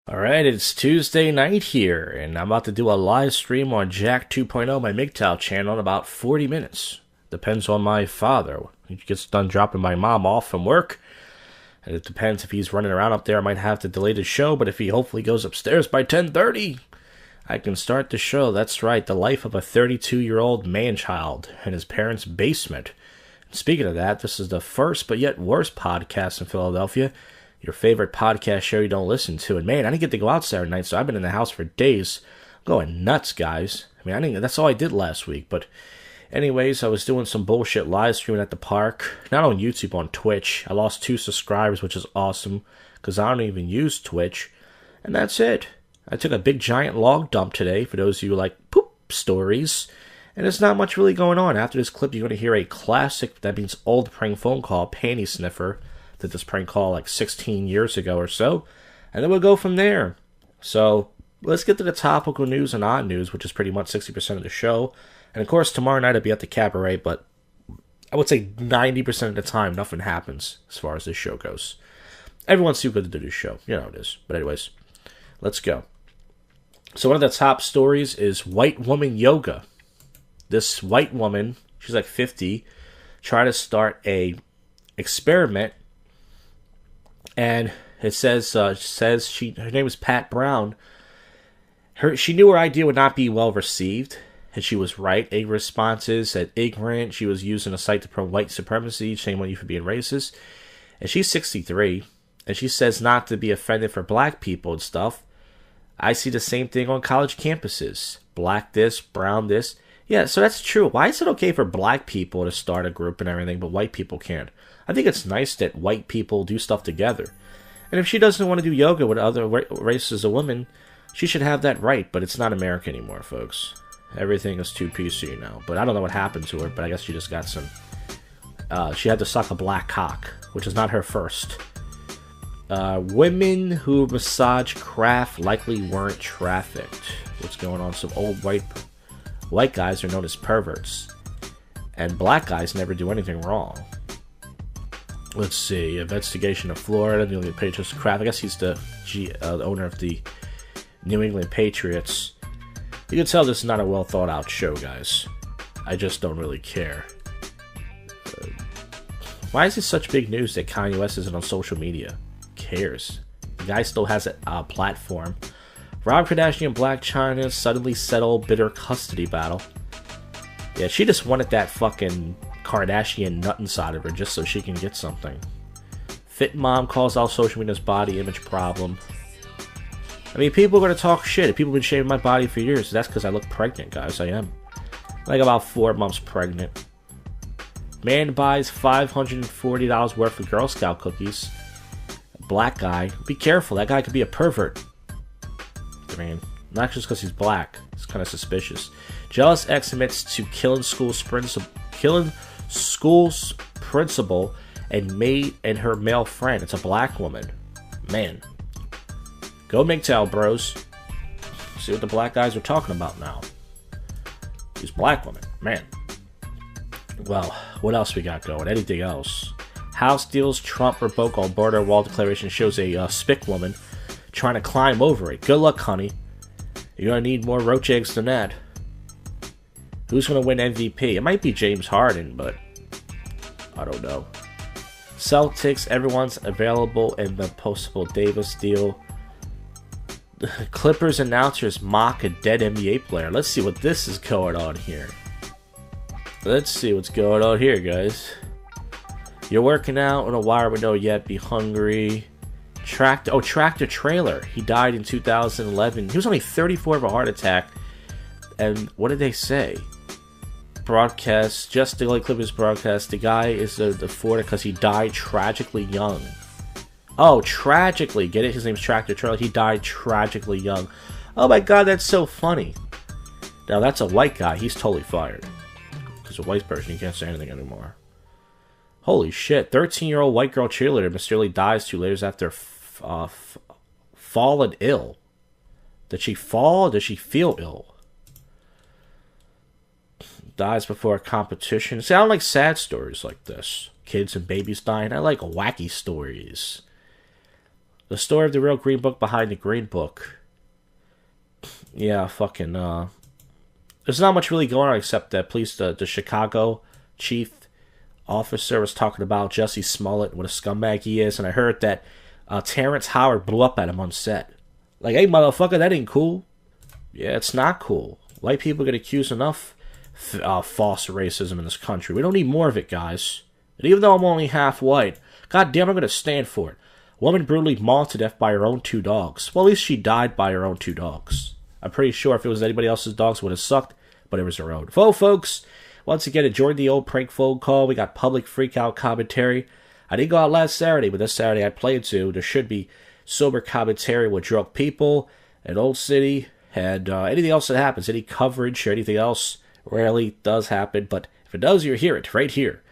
Alright, it's Tuesday night here, and I'm about to do a live stream on Jack 2.0, my MGTOW channel, in about 40 minutes. Depends on my father. He gets done dropping my mom off from work, and it depends if he's running around up there. I might have to delay the show, but if he hopefully goes upstairs by 10:30, I can start the show. That's right, the life of a 32-year-old man-child in his parents' basement. And speaking of that, this is the first but yet worst podcast in Philadelphia. Your favorite podcast show you don't listen to. And man, I didn't get to go out Saturday night, so I've been in the house for days. I'm going nuts, guys. I mean, that's all I did last week. But anyways, I was doing some bullshit live streaming at the park. Not on YouTube, on Twitch. I lost 2 subscribers, which is awesome, because I don't even use Twitch. And that's it. I took a big giant log dump today, for those of you who like poop stories. And there's not much really going on. After this clip, you're going to hear a classic, that means old prank phone call, panty sniffer. Did this prank call like 16 years ago or so, and then we'll go from there. So let's get to the topical news and odd news, which is pretty much 60% of the show. And of course, tomorrow night I'll be at the cabaret, but I would say 90% of the time nothing happens as far as this show goes. Everyone's too good to do this show, you know how it is. But anyways, let's go. So one of the top stories is white woman yoga. This white woman, she's like 50, tried to start a experiment. And it says her name is Pat Brown. She knew her idea would not be well received, and she was right. A responses said ignorant. She was using a site to promote white supremacy. Shame on you for being racist. And she's 63, and she says not to be offended for black people and stuff. I see the same thing on college campuses. Black this, brown this. Yeah, so that's true. Why is it okay for black people to start a group and everything, but white people can't? I think it's nice that white people do stuff together. And if she doesn't want to do yoga with other races of women, she should have that right, but it's not America anymore, folks. Everything is too PC now. But I don't know what happened to her, but I guess she just got some... she had to suck a black cock, which is not her first. Women who massage craft likely weren't trafficked. What's going on? Some old white guys are known as perverts. And black guys never do anything wrong. Let's see, investigation of Florida, New England Patriots craft. I guess he's the owner of the New England Patriots. You can tell this is not a well thought out show, guys. I just don't really care. Why is it such big news that Kanye West isn't on social media? Who cares? The guy still has a platform. Rob Kardashian and Blac Chyna suddenly settle bitter custody battle. Yeah, she just wanted that fucking Kardashian nut inside of her just so she can get something. Fit mom calls out social media's body image problem. I mean, people are going to talk shit. People have been shaming my body for years. That's because I look pregnant, guys. I am. Like about 4 months pregnant. Man buys $540 worth of Girl Scout cookies. Black guy. Be careful. That guy could be a pervert. I mean, not just because he's black. It's kind of suspicious. Jealous ex admits to killing school's principal and maid and her male friend. It's a black woman. Man. Go MGTOW, bros. See what the black guys are talking about now. These black women. Man. Well, what else we got going? Anything else? House deals Trump revoke on border wall declaration shows a spick woman trying to climb over it. Good luck, honey. You're going to need more roach eggs than that. Who's going to win MVP? It might be James Harden, but I don't know. Celtics, everyone's available in the postable Davis deal. Clippers announcers mock a dead NBA player. Let's see what this is going on here. Let's see what's going on here, guys. You're working out on a wire window yet, be hungry. Tractor trailer. He died in 2011. He was only 34 of a heart attack. And what did they say? Broadcast, just the Clippers broadcast. The guy is the Florida because he died tragically young. Oh, tragically. Get it? His name's Tractor Trailer. He died tragically young. Oh my god, that's so funny. Now that's a white guy. He's totally fired. Because a white person, he can't say anything anymore. Holy shit. 13-year-old white girl cheerleader mysteriously dies 2 years after fallen ill. Did she fall or did she feel ill? Dies before a competition. See, I don't like sad stories like this. Kids and babies dying. I like wacky stories. The story of the real Green Book behind the Green Book. Yeah, fucking, there's not much really going on except that the Chicago chief officer was talking about Jussie Smollett, what a scumbag he is, and I heard that Terrence Howard blew up at him on set. Like, hey, motherfucker, that ain't cool. Yeah, it's not cool. White people get accused enough false racism in this country. We don't need more of it, guys. And even though I'm only half white, god damn, I'm gonna stand for it. Woman brutally mauled to death by her own 2 dogs. Well, at least she died by her own 2 dogs. I'm pretty sure if it was anybody else's dogs, it would have sucked, but it was her own. Well, folks, once again, enjoyed the old prank phone call. We got public freakout commentary. I didn't go out last Saturday, but this Saturday I plan to. There should be sober commentary with drunk people, an old city, and anything else that happens, any coverage or anything else rarely does happen, but if it does, you'll hear it right here.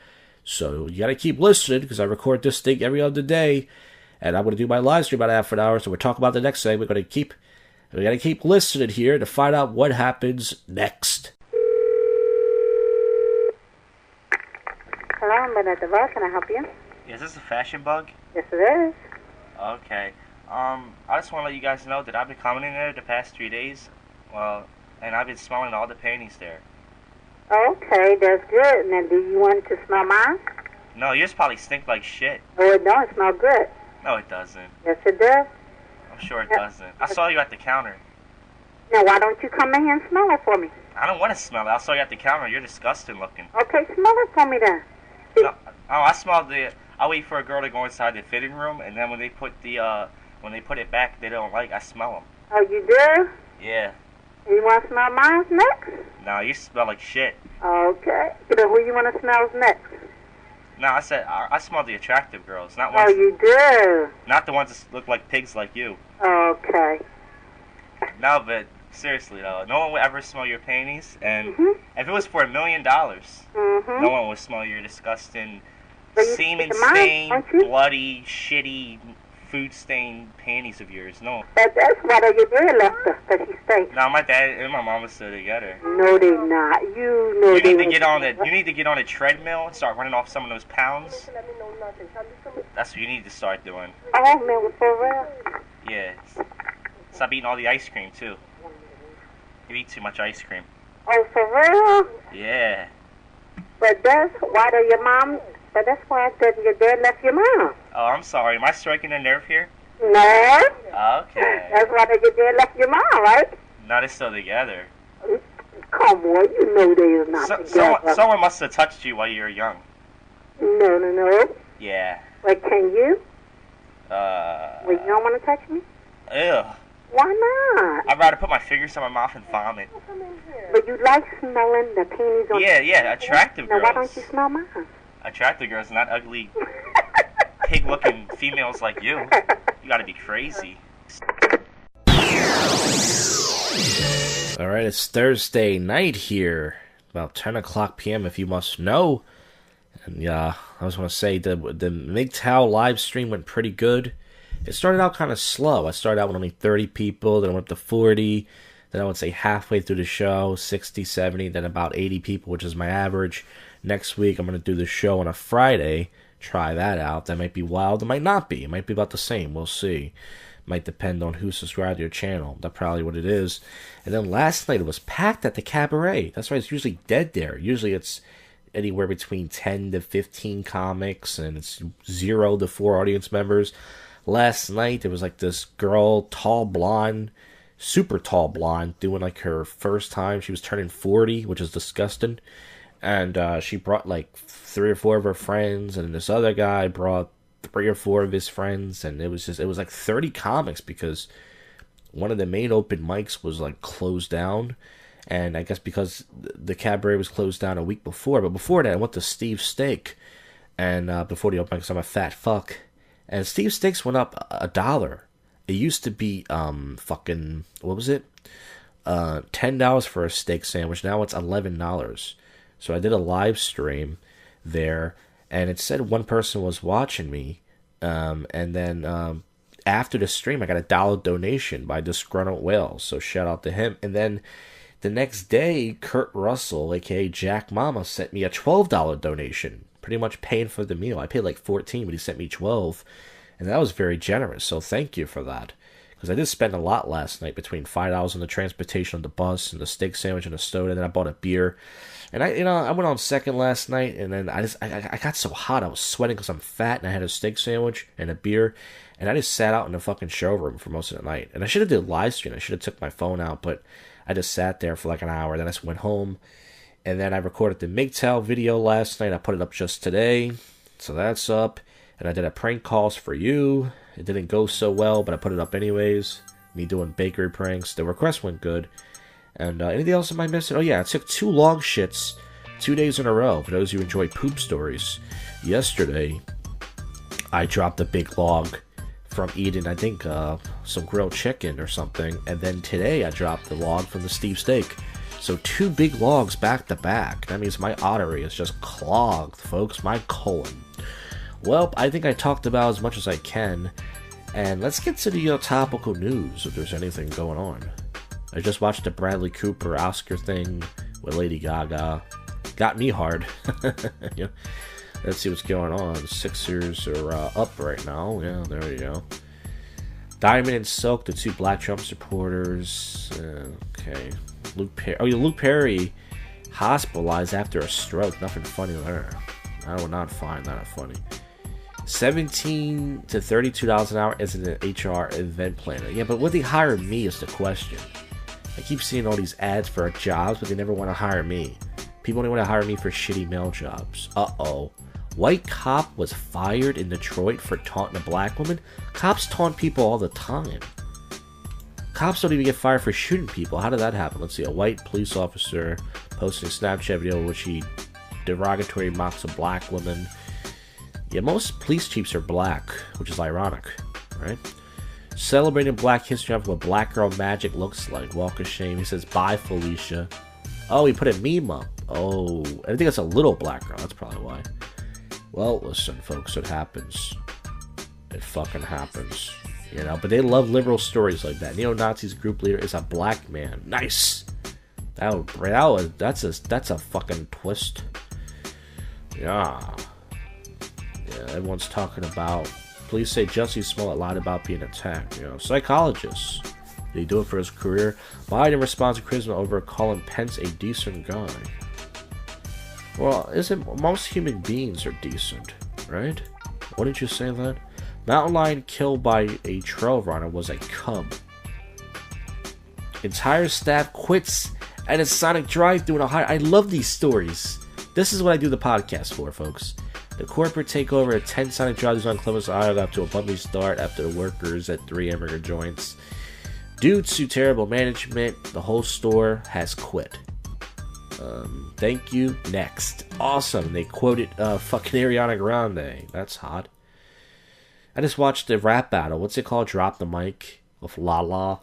So you gotta keep listening, because I record this thing every other day, and I'm gonna do my live stream about half an hour, so we'll talk about the next thing. We gotta keep listening here to find out what happens next. Hello, I'm at the bar. Can I help you? Is this a fashion bug? Yes, it is. Okay. I just want to let you guys know that I've been coming in there the past 3 days. Well, and I've been smelling all the panties there. Okay, that's good. Now, do you want to smell mine? No, yours probably stink like shit. Oh, it don't. It smells good. No, it doesn't. Yes, it does. I'm sure it doesn't. I saw you at the counter. Now, why don't you come in here and smell it for me? I don't want to smell it. I saw you at the counter. You're disgusting looking. Okay, smell it for me then. No, I smelled I wait for a girl to go inside the fitting room, and then when they put it back, they don't like. I smell them. Oh, you do? Yeah. You want to smell mine next? No, you smell like shit. Okay. So who you want to smell next? No, I said I smell the attractive girls, not ones. Oh, you do? Not the ones that look like pigs like you. Okay. No, but seriously though, no one would ever smell your panties, and if it was for $1 million, no one would smell your disgusting, semen-stained, bloody, shitty, food-stained panties of yours. No. That's why your dad left us, because he stayed. No, my dad and my mom are still together. No, they not. You know you need to get on a treadmill and start running off some of those pounds. That's what you need to start doing. Oh man, for real? Yeah. Stop eating all the ice cream too. You eat too much ice cream. Oh, for real? Yeah. But that's why your dad left your mom. Oh, I'm sorry. Am I striking a nerve here? No. Okay. That's why your dad left your mom, right? No, they're still together. Come on, you know they're not together. Someone must have touched you while you were young. No. Yeah. Wait, can you? Wait, you don't want to touch me? Ew. Why not? I'd rather put my fingers in my mouth and vomit. But you like smelling the panties on Yeah, attractive girls. Now, why don't you smell mine? Attractive girls, not ugly, pig-looking females like you. You gotta be crazy. Alright, it's Thursday night here. About 10 o'clock p.m. if you must know. And yeah, I just want to say the MGTOW live stream went pretty good. It started out kind of slow. I started out with only 30 people, then I went up to 40, then I would say halfway through the show, 60, 70, then about 80 people, which is my average. Next week, I'm going to do the show on a Friday. Try that out. That might be wild. It might not be. It might be about the same. We'll see. Might depend on who subscribed to your channel. That's probably what it is. And then last night, it was packed at the cabaret. That's right. It's usually dead there. Usually it's anywhere between 10 to 15 comics, and it's 0 to 4 audience members. Last night, there was like this girl, tall blonde, super tall blonde, doing like her first time. She was turning 40, which is disgusting. And she brought like 3 or 4 of her friends, and this other guy brought 3 or 4 of his friends, and it was like 30 comics because one of the main open mics was like closed down. And I guess because the cabaret was closed down a week before, but before that I went to Steve's Steak, and before the open mic, because I'm a fat fuck. And Steve's Steaks went up $1. It used to be fucking, what was it? $10 for a steak sandwich. Now it's $11. So I did a live stream there, and it said one person was watching me. And then after the stream, I got a $1 donation by Disgruntled Whale. So shout out to him. And then the next day, Kurt Russell, aka Jack Mama, sent me a $12 donation. Pretty much paying for the meal. I paid like $14, but he sent me $12. And that was very generous, so thank you for that. Because I did spend a lot last night between $5 on the transportation on the bus and the steak sandwich and the soda, and then I bought a beer. And I went on second last night, and then I got so hot, I was sweating because I'm fat, and I had a steak sandwich and a beer, and I just sat out in the fucking showroom for most of the night. And I should have did live stream, I should have took my phone out, but I just sat there for like an hour, then I just went home, and then I recorded the MGTOW video last night. I put it up just today, so that's up, and I did a prank calls for you. It didn't go so well, but I put it up anyways. Me doing bakery pranks. The request went good. And anything else am I missing? Oh yeah, I took 2 long shits 2 days in a row. For those who enjoy poop stories. Yesterday, I dropped a big log from eating, I think, some grilled chicken or something. And then today, I dropped the log from the Steve Steak. So 2 big logs back to back. That means my artery is just clogged, folks. My colon. Well, I think I talked about as much as I can. And let's get to the topical news, if there's anything going on. I just watched the Bradley Cooper Oscar thing with Lady Gaga. Got me hard. Yeah. Let's see what's going on. Sixers are up right now. Yeah, there you go. Diamond and Silk, the 2 Black Trump supporters. Okay. Luke Perry hospitalized after a stroke. Nothing funny there. I would not find that funny. $17 to $32 an hour as an HR event planner. Yeah, but would they hire me is the question. I keep seeing all these ads for jobs, but they never want to hire me. People only want to hire me for shitty male jobs. Uh-oh. White cop was fired in Detroit for taunting a black woman? Cops taunt people all the time. Cops don't even get fired for shooting people. How did that happen? Let's see. A white police officer posted a Snapchat video in which he derogatory mocks a black woman. Yeah, most police chiefs are black, which is ironic, right? Celebrating Black History Month, what black girl magic looks like. Walk of shame. He says, bye, Felicia. Oh, he put a meme up. Oh, I think it's a little black girl. That's probably why. Well, listen, folks, it happens. It fucking happens. You know, but they love liberal stories like that. Neo-Nazis group leader is a black man. Nice. That's a fucking twist. Yeah. Yeah, everyone's talking about. Police say Jussie Smollett lied about being attacked. You know, psychologists. Did he do it for his career? Biden responds to criticism over calling Pence a decent guy. Well, isn't most human beings are decent, right? Wouldn't you say that? Mountain lion killed by a trail runner was a cub. Entire staff quits at a Sonic drive-thru in Ohio. I love these stories. This is what I do the podcast for, folks. The corporate takeover at 10 Sonic drive-thrus on Columbus, Ohio got to a bumpy start after the workers at 3 hamburger joints due to terrible management. The whole store has quit. Thank you. Next. Awesome. They quoted fucking Ariana Grande. That's hot. I just watched the rap battle. What's it called? Drop the Mic with Lala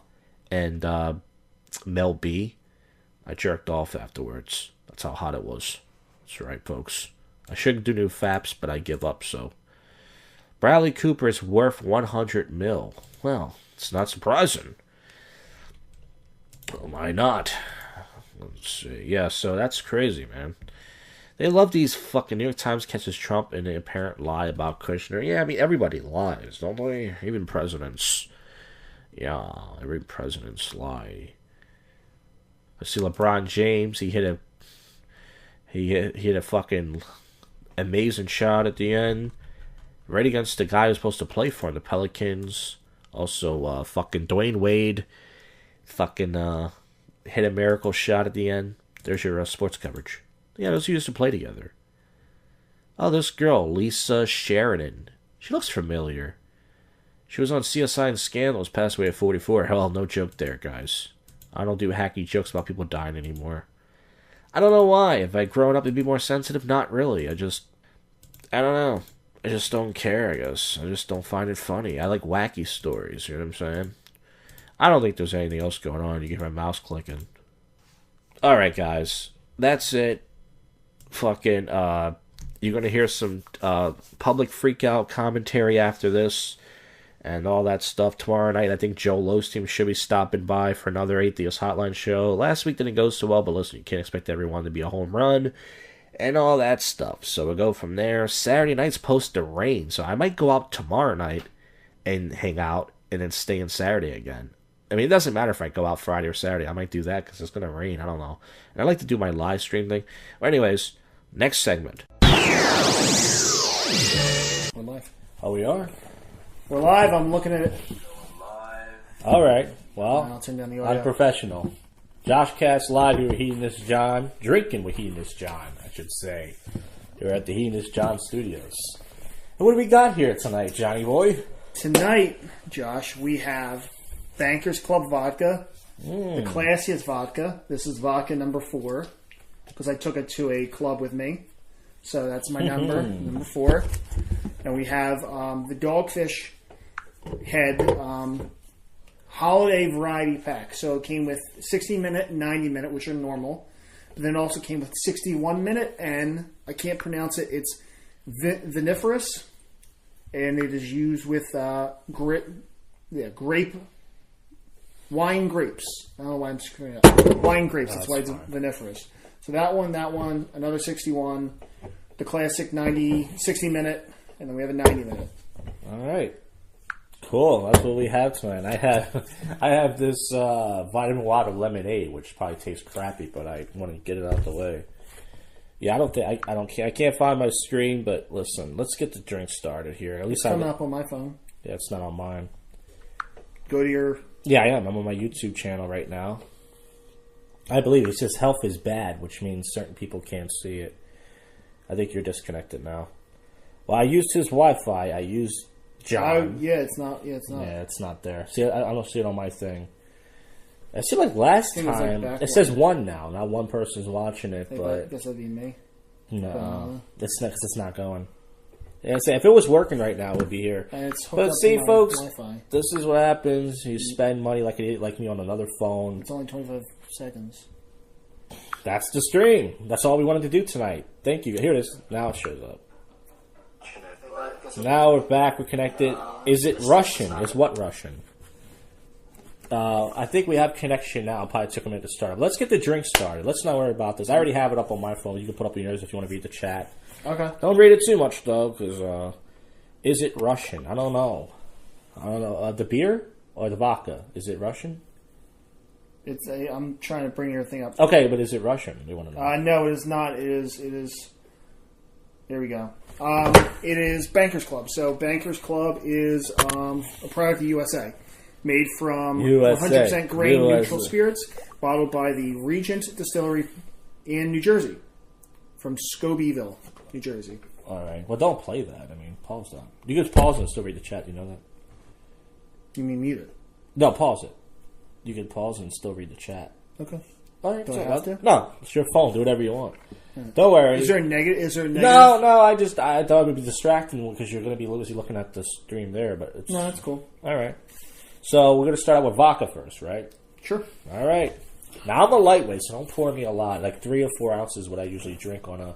and Mel B. I jerked off afterwards. That's how hot it was. That's right, folks. I should do new faps, but I give up, so. Bradley Cooper is worth $100 million. Well, it's not surprising. Why not? Let's see. Yeah, so that's crazy, man. They love these fucking New York Times catches Trump in an apparent lie about Kushner. Yeah, I mean, everybody lies, don't they? Even presidents. Yeah, every president's lie. I see LeBron James. He hit a fucking amazing shot at the end. Right against the guy who's supposed to play for him, the Pelicans. Also, fucking Dwayne Wade. Fucking, hit a miracle shot at the end. There's your sports coverage. Yeah, those used to play together. Oh, this girl, Lisa Sheridan. She looks familiar. She was on CSI and Scandals, passed away at 44. Hell, no joke there, guys. I don't do hacky jokes about people dying anymore. I don't know why. If I'd grown up, it'd be more sensitive. Not really. I don't know. I just don't care, I guess. I just don't find it funny. I like wacky stories, you know what I'm saying? I don't think there's anything else going on. You get my mouse clicking. Alright, guys. That's it. Fucking, you're gonna hear some, public freak-out commentary after this. And all that stuff tomorrow night. I think Joe Osteen should be stopping by for another Atheist Hotline show. Last week didn't go so well, but listen, you can't expect everyone to be a home run. And all that stuff. So we'll go from there. Saturday night's supposed to rain, so I might go out tomorrow night and hang out and then stay in Saturday again. I mean, it doesn't matter if I go out Friday or Saturday. I might do that because it's going to rain. I don't know. And I like to do my live stream thing. But anyways, next segment. We're live. Oh, we are? We're live. I'm looking at it. All right. Well, I'll turn down the audio. unprofessional. JoshCast Live here with Hedonist John. Drinking with Hedonist John, I should say. Here at the Hedonist John Studios. And what do we got here tonight, Johnny boy? Tonight, Josh, we have Bankers Club vodka, the classiest vodka. This is vodka number 4 because I took it to a club with me. So that's my number, number 4. And we have the Dogfish Head Holiday Variety Pack. So it came with 60-minute and 90-minute, which are normal. But then it also came with 61-minute, and I can't pronounce it. It's viniferous, and it is used with wine grapes. I don't know why I'm screwing up. Wine grapes. That's why it's viniferous. So that one, another 61, the classic 60-minute, and then we have a 90-minute. All right. Cool. That's what we have tonight. I have this vitamin water lemonade, which probably tastes crappy, but I want to get it out of the way. Yeah, I can't find my screen, but listen, let's get the drink started here. At least it's coming up on my phone. Yeah, it's not on mine. Go to your... Yeah, I am. I'm on my YouTube channel right now. I believe it says health is bad, which means certain people can't see it. I think you're disconnected now. Well, I used his Wi-Fi. I used John. It's not. Yeah, it's not there. See, I don't see it on my thing. I see like last time. It says 1 now. Not one person's watching it, but I guess that'd be me. No, it's not going. Yeah, if it was working right now, it would be here. But see, folks, Wi-Fi. This is what happens. You spend money like an idiot like me on another phone. It's only 25 seconds. That's the stream. That's all we wanted to do tonight. Thank you. Here it is. Now it shows up. Now we're back. We're connected. Is it Russian? Is what Russian? I think we have connection now. Probably took a minute to start. Let's get the drink started. Let's not worry about this. I already have it up on my phone. You can put up yours if you want to read the chat. Okay. Don't read it too much, though, because is it Russian? I don't know. The beer or the vodka? Is it Russian? I'm trying to bring your thing up. Okay, but is it Russian? We want to know. No, it is not. It is. There we go. It is Bankers Club. So Bankers Club is a product of USA. Made from 100% grain neutral spirits, bottled by the Regent Distillery in New Jersey, from Scobeyville, New Jersey. All right. Well, don't play that. I mean, pause that. You can pause and still read the chat. You know that? You mean mute it? No, pause it. You can pause and still read the chat. Okay. All right. Do I have to? No, it's your phone. Do whatever you want. Don't worry. Is there a negative? No. I thought it would be distracting because you're going to be looking at the stream there. But it's... No, that's cool. All right. So we're going to start out with vodka first, right? Sure. All right. Now I'm a lightweight, so don't pour me a lot. Like 3 or 4 ounces is what I usually drink on a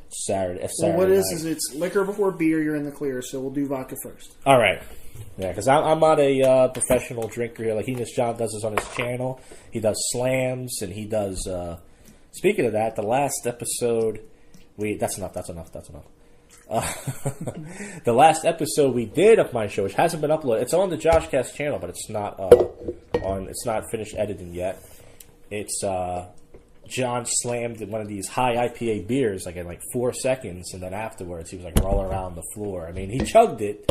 Saturday. Well, what it is it's liquor before beer. You're in the clear, so we'll do vodka first. All right. Yeah, because I'm not a professional drinker here. Like Hedonist John does this on his channel. He does slams, and he does... speaking of that, the last episode... That's enough. The last episode we did of my show, which hasn't been uploaded, it's on the JoshCast channel, but it's not it's not finished editing yet. It's John slammed one of these high IPA beers like in 4 seconds, and then afterwards he was like rolling around the floor. I mean, he chugged it,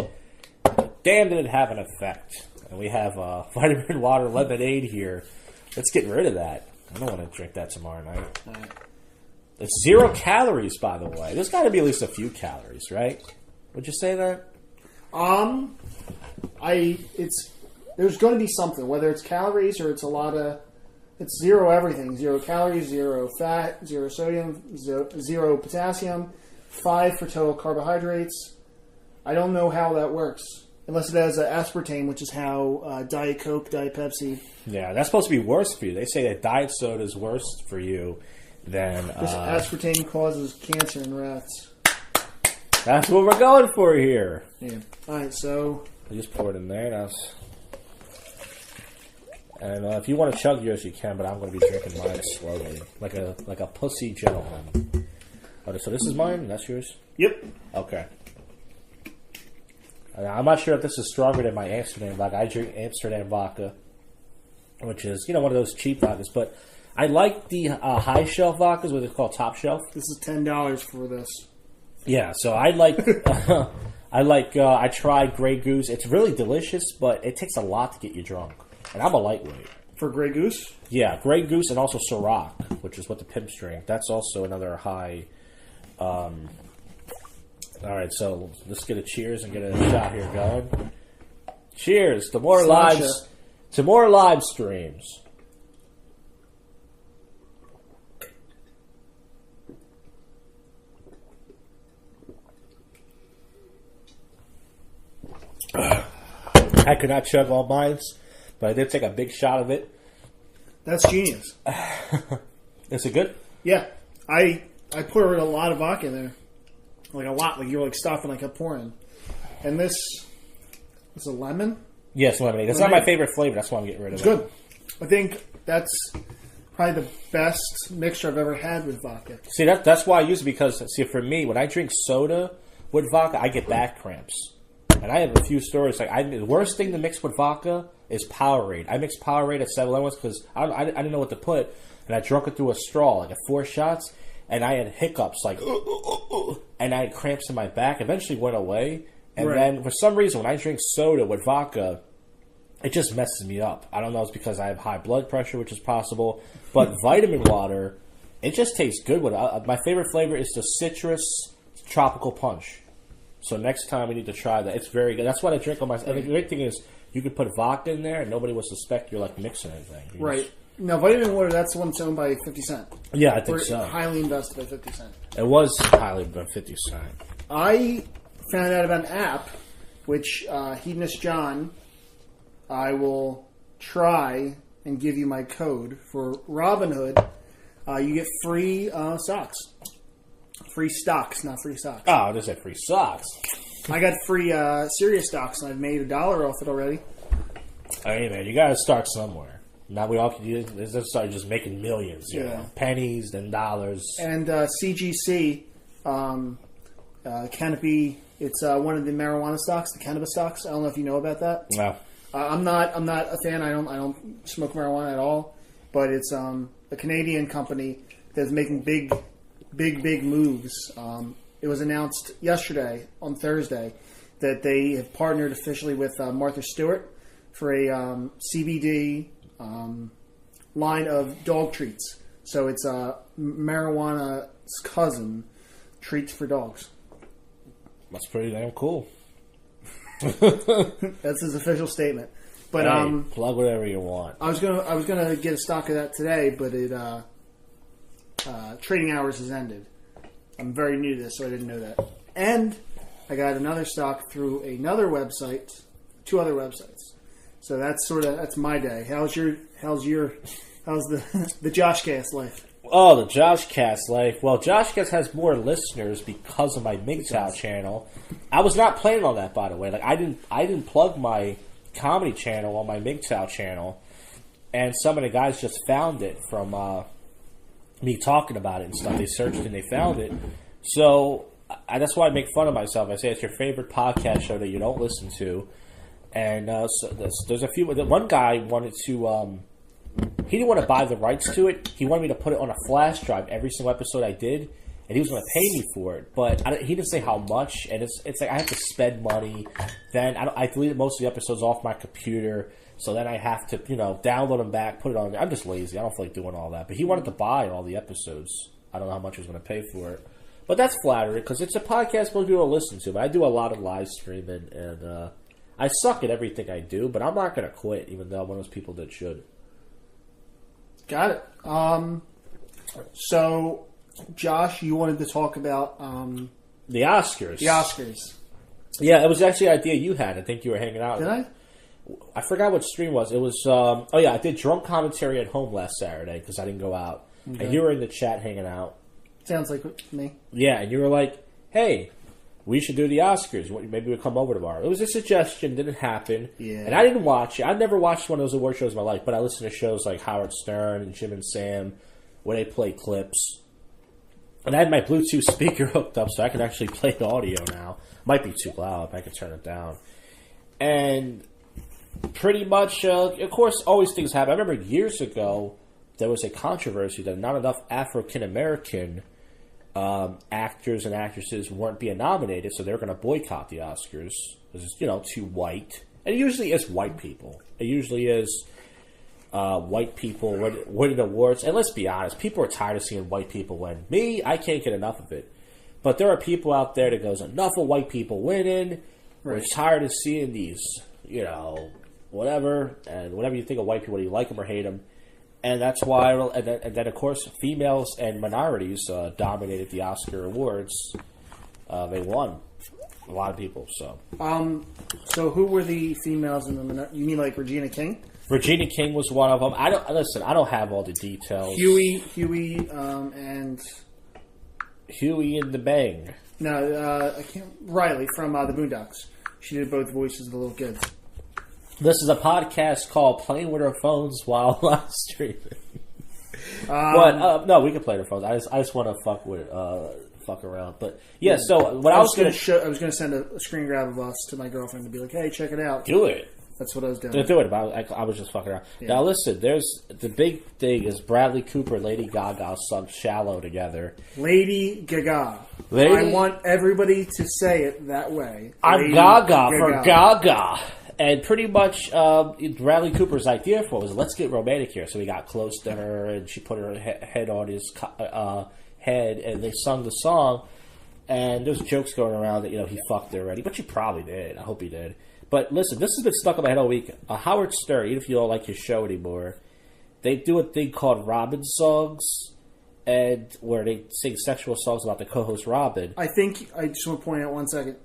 but damn did it have an effect. And we have vitamin water lemonade here. Let's get rid of that. I don't want to drink that tomorrow night. It's 0 calories, by the way. There's got to be at least a few calories, right? Would you say that? There's going to be something, whether it's calories or it's it's 0 everything. 0 calories, 0 fat, 0 sodium, 0 potassium, 5 for total carbohydrates. I don't know how that works. Unless it has aspartame, which is how Diet Coke, Diet Pepsi. Yeah, that's supposed to be worse for you. They say that diet soda is worse for you than... This aspartame causes cancer in rats. That's what we're going for here. Yeah. All right, so... I just poured in there. And if you want to chug yours, you can, but I'm going to be drinking mine slowly. Like a pussy gentleman. Okay, so this is mine, and that's yours? Yep. Okay. I'm not sure if this is stronger than my Amsterdam vodka. I drink Amsterdam vodka, which is, one of those cheap vodkas. But I like the high shelf vodkas, what they call top shelf. This is $10 for this. Yeah, so I like... I tried Grey Goose. It's really delicious, but it takes a lot to get you drunk. And I'm a lightweight. For Grey Goose? Yeah, Grey Goose and also Ciroc, which is what the pimps drink. That's also another high... all right, so let's get a cheers and get a shot here going. Cheers to more live streams. I could not chug all mine, but I did take a big shot of it. That's genius. Is it good? Yeah. I put a lot of vodka in there. Like a lot. Like you're like stopping, I kept pouring. And this is a lemon? Yes, lemonade. It's not my favorite flavor. That's why I'm getting rid of it. It's good. I think that's probably the best mixture I've ever had with vodka. See, that's why I use it because, for me, when I drink soda with vodka, I get back cramps. And I have a few stories. Like, the worst thing to mix with vodka is Powerade. I mixed Powerade at 7-Eleven because I didn't know what to put. And I drunk it through a straw, like at 4 shots. And I had hiccups, like, and I had cramps in my back. Eventually went away. And then, for some reason, when I drink soda with vodka, it just messes me up. I don't know if it's because I have high blood pressure, which is possible. But vitamin water, it just tastes good with it. My favorite flavor is the citrus tropical punch. So next time we need to try that. It's very good. That's what I drink on my... And the great thing is you could put vodka in there and nobody will suspect you're like mixing anything. Right. Now, vitamin water, that's the one that's owned by 50 Cent. Yeah, I think so. Highly invested by 50 Cent. It was highly by 50 Cent. I found out about an app, which Hedonist John, I will try and give you my code for Robinhood. You get free socks. Free stocks, not free socks. Oh, I just said free socks. I got free Sirius stocks, and I've made $1 off it already. Hey, man, you got to start somewhere. Now we all can use it. Let's start just making millions. You know? Pennies, then dollars. And CGC, Canopy, it's one of the marijuana stocks, the cannabis stocks. I don't know if you know about that. No. I'm not a fan. I don't smoke marijuana at all. But it's a Canadian company that's making big moves. It was announced yesterday, on Thursday, that they have partnered officially with Martha Stewart for a CBD line of dog treats. So it's marijuana's cousin, treats for dogs. That's pretty damn cool. That's his official statement. But plug whatever you want. I was gonna get a stock of that today, but it trading hours has ended. I'm very new to this, so I didn't know that. And I got another stock through another website, 2 other websites. So that's my day. How's the JoshCast life? Oh, the JoshCast life. Well, JoshCast has more listeners because of my MGTOW channel. I was not planning on that, by the way. Like I didn't plug my comedy channel on my MGTOW channel, and some of the guys just found it from me talking about it and stuff. They searched and they found it. So that's why I make fun of myself. I say it's your favorite podcast show that you don't listen to. And so there's a few. One guy wanted to. He didn't want to buy the rights to it. He wanted me to put it on a flash drive every single episode I did, and he was going to pay me for it. But he didn't say how much. And it's like I have to spend money. Then I deleted most of the episodes off my computer. So then I have to, download them back, put it on. I'm just lazy. I don't feel like doing all that. But he wanted to buy all the episodes. I don't know how much he was going to pay for it. But that's flattering because it's a podcast most people listen to. But I do a lot of live streaming, and I suck at everything I do. But I'm not going to quit, even though I'm one of those people that should. Got it. So, Josh, you wanted to talk about the Oscars. The Oscars. Yeah, it was actually an idea you had. I think you were hanging out. Did I? I forgot what stream was. It was, I did drunk commentary at home last Saturday because I didn't go out. Okay. And you were in the chat hanging out. Sounds like me. Yeah, and you were like, hey, we should do the Oscars. Maybe we'll come over tomorrow. It was a suggestion. Didn't happen. Yeah. And I didn't watch it. I've never watched one of those award shows in my life, but I listen to shows like Howard Stern and Jim and Sam where they play clips. And I had my Bluetooth speaker hooked up so I could actually play the audio now. Might be too loud. I could turn it down. And pretty much, of course, always things happen. I remember years ago, there was a controversy that not enough African-American actors and actresses weren't being nominated, so they were going to boycott the Oscars. Because it's, too white. And it usually is white people. It usually is white people winning awards. And let's be honest, people are tired of seeing white people win. Me, I can't get enough of it. But there are people out there that goes, enough of white people winning. Right. We're tired of seeing these, whatever. And whatever you think of white people, whether you like them or hate them. And that's why, and then of course, females and minorities dominated the Oscar awards. They won. A lot of people, so. So who were the females in the minority? You mean like Regina King? Regina King was one of them. I don't have all the details. Huey, and Huey and the Bang. No, I can't. Riley from the Boondocks. She did both voices of the little kids. This is a podcast called "Playing with Our Phones While Live Streaming." But no, we can play with our phones. I just want to fuck around. But yeah, so what I was going to send a screen grab of us to my girlfriend to be like, "Hey, check it out." Do it. That's what I was doing. Do it. But I was just fucking around. Yeah. Now listen, there's the big thing is Bradley Cooper and Lady Gaga sung "Shallow" together. Lady Gaga. I want everybody to say it that way. I'm Gaga for Gaga. And pretty much Bradley Cooper's idea for it was, let's get romantic here. So he got close to her, and she put her head on his head, and they sung the song. And there's jokes going around that, he fucked her already. But she probably did. I hope he did. But listen, this has been stuck in my head all week. Howard Stern, even if you don't like his show anymore, they do a thing called Robin songs, and where they sing sexual songs about the co-host Robin. I just want to point out 1 second.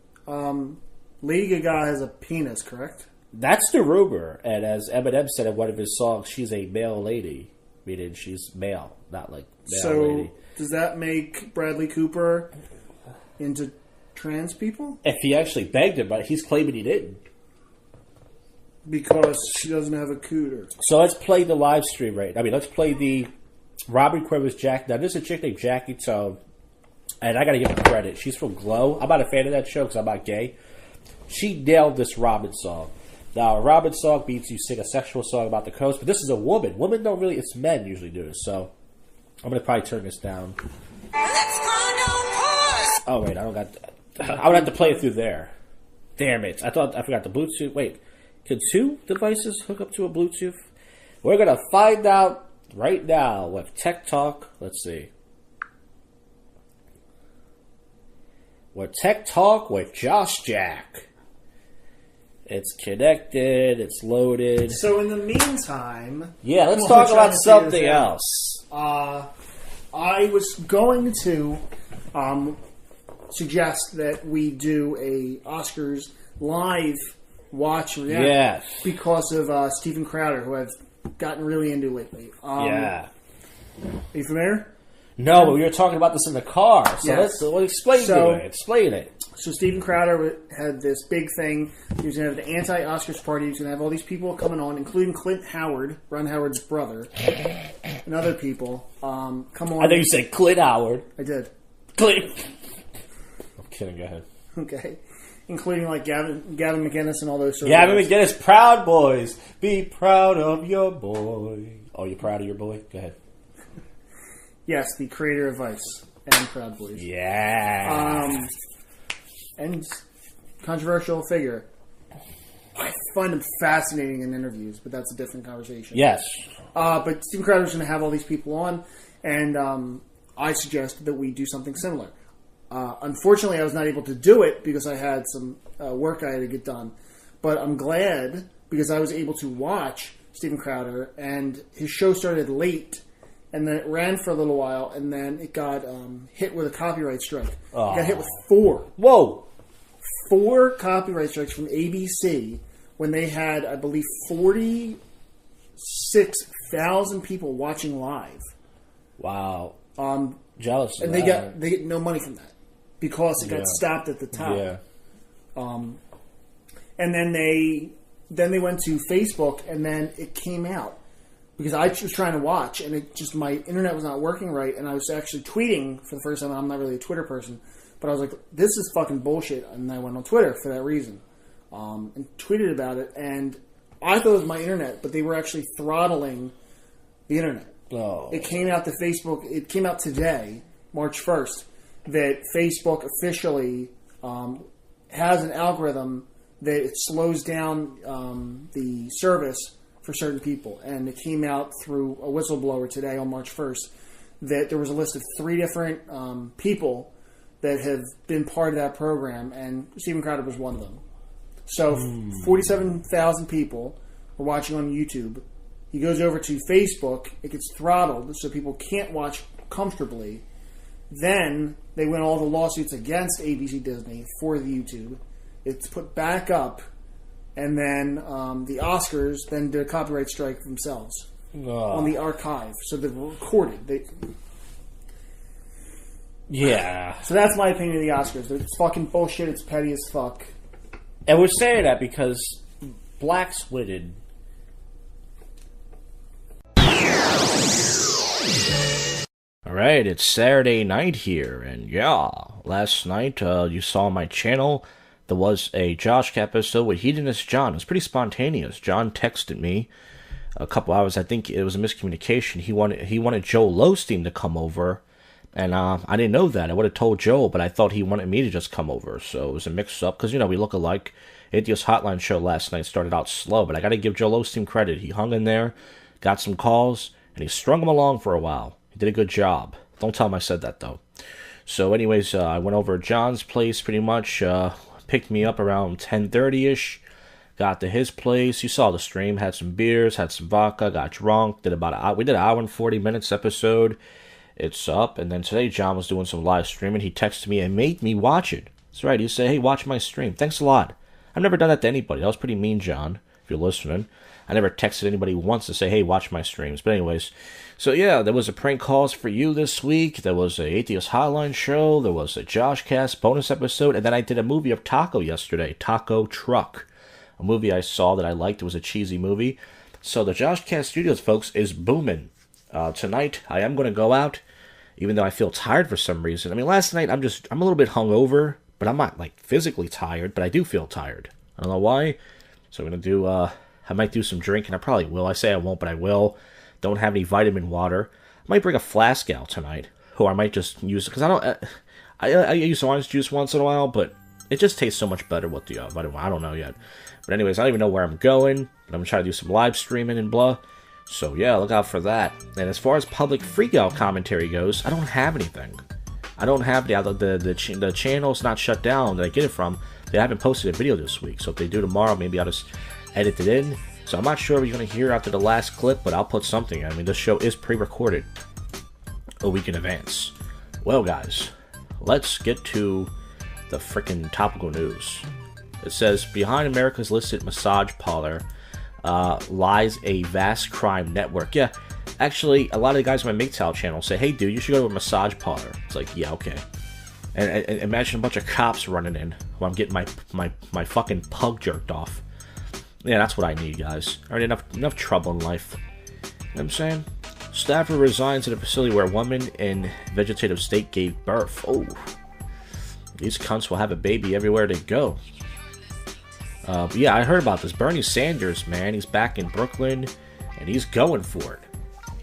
Lady Gaga has a penis, correct? That's the rumor. And as Eminem said in one of his songs, she's a male lady. Meaning she's male, not like male lady. So, does that make Bradley Cooper into trans people? If he actually begged him, but he's claiming he didn't. Because she doesn't have a cooter. So let's play the live stream let's play the Robin Quivers Jack. Now, there's a chick named Jackie Tone. And I got to give her credit. She's from Glow. I'm not a fan of that show because I'm not gay. She nailed this Robin song. Now, a Robin song means you sing a sexual song about the coast, but this is a woman. Women don't really, it's men usually do this, so I'm going to probably turn this down. Oh, wait, I don't got, I would have to play it through there. Damn it. I forgot the Bluetooth. Wait, can two devices hook up to a Bluetooth? We're going to find out right now with Tech Talk. Let's see. With Tech Talk with Josh Jack. It's connected. It's loaded. So in the meantime... Yeah, let's talk about something else. I was going to suggest that we do a Oscars live watch react. Yes. Because of Stephen Crowder, who I've gotten really into lately. Yeah. Are you familiar? No, but we were talking about this in the car. So yes. let's explain it. So Stephen Crowder had this big thing. He was going to have the anti-Oscars party. He was going to have all these people coming on, including Clint Howard, Ron Howard's brother, and other people. Come on. I think you said Clint Howard. I did. Clint. I'm kidding. Go ahead. Okay. Including like Gavin McInnes and all those sort Gavin McInnes, Proud Boys. Be proud of your boy. Oh, you proud of your boy? Go ahead. Yes, the creator of Vice and Proud Boys. Yeah. And controversial figure. I find him fascinating in interviews, but that's a different conversation. Yes. But Stephen Crowder's going to have all these people on, and I suggested that we do something similar. Unfortunately, I was not able to do it because I had some work I had to get done. But I'm glad because I was able to watch Stephen Crowder, and his show started late, and then it ran for a little while, and then it got hit with a copyright strike. It got hit with 4. Whoa! 4 copyright strikes from ABC when they had, I believe, 46,000 people watching live. Wow. Jealous. And they get no money from that because it got stopped at the top. Yeah. And then they went to Facebook, and then it came out because I was trying to watch, and my internet was not working right, and I was actually tweeting for the first time. I'm not really a Twitter person, but I was like, this is fucking bullshit, and I went on Twitter for that reason, and tweeted about it, and I thought it was my internet, but they were actually throttling the internet. Oh. It came out to Facebook, it came out today, March 1st, that Facebook officially has an algorithm that it slows down the service for certain people. And it came out through a whistleblower today on March 1st that there was a list of 3 different people that have been part of that program, and Steven Crowder was one of them. So 47,000 people were watching on YouTube. He goes over to Facebook, it gets throttled so people can't watch comfortably. Then they win all the lawsuits against ABC Disney for the YouTube. It's put back up, and then the Oscars then did a copyright strike themselves on the archive. So they're recorded. Yeah. So that's my opinion of the Oscars. It's fucking bullshit. It's petty as fuck. And we're saying that because blacks witted. Alright, it's Saturday night here, and yeah, last night you saw on my channel there was a JoshCast episode with Hedonist John. It was pretty spontaneous. John texted me a couple hours. I think it was a miscommunication. He wanted Joe Losteen to come over, and I didn't know that. I would have told Joe, but I thought he wanted me to just come over, so it was a mix-up, because, we look alike. Atheist Hotline show last night started out slow, but I gotta give Joe Losteen credit. He hung in there, got some calls, and he strung them along for a while. He did a good job. Don't tell him I said that, though. So anyways, I went over to John's place pretty much, picked me up around 10:30ish, got to his place. You saw the stream, had some beers, had some vodka, got drunk, we did an hour and 40 minutes episode. It's up, and then today John was doing some live streaming. He texted me and made me watch it. That's right, he said, hey, watch my stream. Thanks a lot. I've never done that to anybody. That was pretty mean, John, if you're listening. I never texted anybody once to say, hey, watch my streams. But anyways, so yeah, there was a prank calls for you this week. There was a Atheist Hotline show. There was a JoshCast bonus episode. And then I did a movie of Taco yesterday, Taco Truck. A movie I saw that I liked. It was a cheesy movie. So the JoshCast Studios, folks, is booming. Tonight, I am going to go out, even though I feel tired for some reason. I mean, last night, I'm a little bit hungover, but I'm not, physically tired, but I do feel tired. I don't know why. So I'm going to do, I might do some drinking. I probably will. I say I won't, but I will. Don't have any vitamin water. I might bring a flask out tonight, or I might just use it, because I use orange juice once in a while, but it just tastes so much better with the vitamin. I don't know yet. But anyways, I don't even know where I'm going, but I'm going to try to do some live streaming and blah. So yeah, look out for that. And as far as public freakout commentary goes, I don't have anything. I don't have the channel's not shut down that I get it from. They haven't posted a video this week, so if they do tomorrow, maybe I'll just edit it in. So I'm not sure what you're going to hear after the last clip, but I'll put something. I mean, this show is pre-recorded a week in advance. Well, guys, let's get to the frickin' topical news. It says, behind America's listed massage parlor lies a vast crime network. Yeah, actually, a lot of the guys on my MGTOW channel say, hey, dude, you should go to a massage parlor. It's like, yeah, okay. And imagine a bunch of cops running in while I'm getting my fucking pug jerked off. Yeah, that's what I need, guys. I already enough trouble in life. You know what I'm saying? Staffer resigns at a facility where a woman in vegetative state gave birth. Oh. These cunts will have a baby everywhere they go. But yeah, I heard about this. Bernie Sanders, man, he's back in Brooklyn, and he's going for it.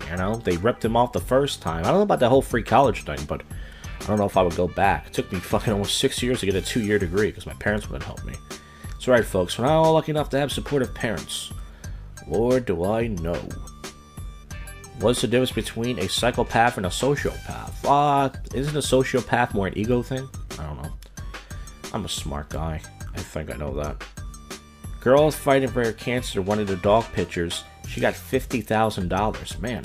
You know, they ripped him off the first time. I don't know about that whole free college thing, but I don't know if I would go back. It took me fucking almost 6 years to get a 2-year degree because my parents wouldn't help me. That's right, folks. We're not all lucky enough to have supportive parents. Lord, do I know. What's the difference between a psychopath and a sociopath? Isn't a sociopath more an ego thing? I don't know. I'm a smart guy. I think I know that. Girl is fighting for her cancer wanted a dog pictures. She got $50,000. Man.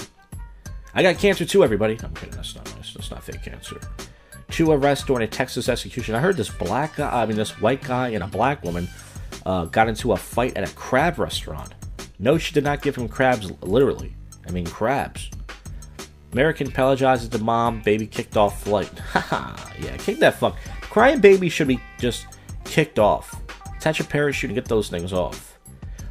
I got cancer too, everybody. I'm kidding. That's not nice. That's not fake cancer. 2 arrests during a Texas execution. I heard this white guy and a black woman got into a fight at a crab restaurant. No, she did not give him crabs, literally. I mean, crabs. American apologizes to mom. Baby kicked off flight. Haha. Yeah, kick that fuck. Crying baby should be just kicked off. Attach a parachute and get those things off.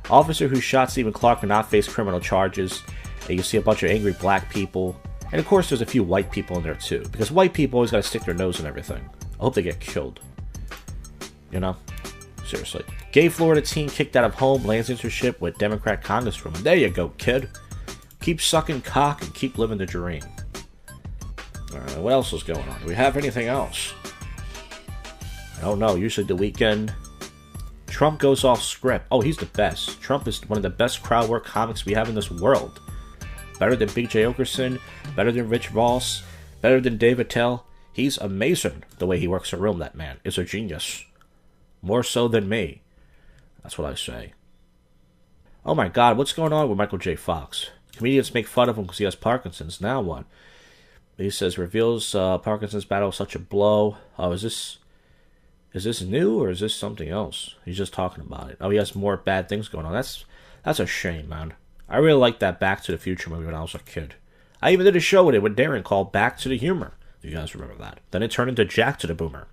Officer who shot Stephen Clark will not face criminal charges. And you see a bunch of angry black people. And of course there's a few white people in there too. Because white people always gotta stick their nose in everything. I hope they get killed. You know? Seriously. Gay Florida teen kicked out of home, lands internship with Democrat Congresswoman. There you go, kid. Keep sucking cock and keep living the dream. Alright, what else is going on? Do we have anything else? I don't know. Usually the weekend. Trump goes off script. Oh, he's the best. Trump is one of the best crowd work comics we have in this world. Better than Big J. Okerson. Better than Rich Voss. Better than Dave Attell. He's amazing the way he works a room, that man. Is a genius. More so than me. That's what I say. Oh my god, what's going on with Michael J. Fox? Comedians make fun of him because he has Parkinson's. Now what? He says, reveals Parkinson's battle such a blow. Oh, is this new or is this something else? He's just talking about it. Oh, he has more bad things going on. That's a shame, man. I really liked that Back to the Future movie when I was a kid. I even did a show with it with Darren called Back to the Humor. You guys remember that. Then it turned into Jack to the Boomer.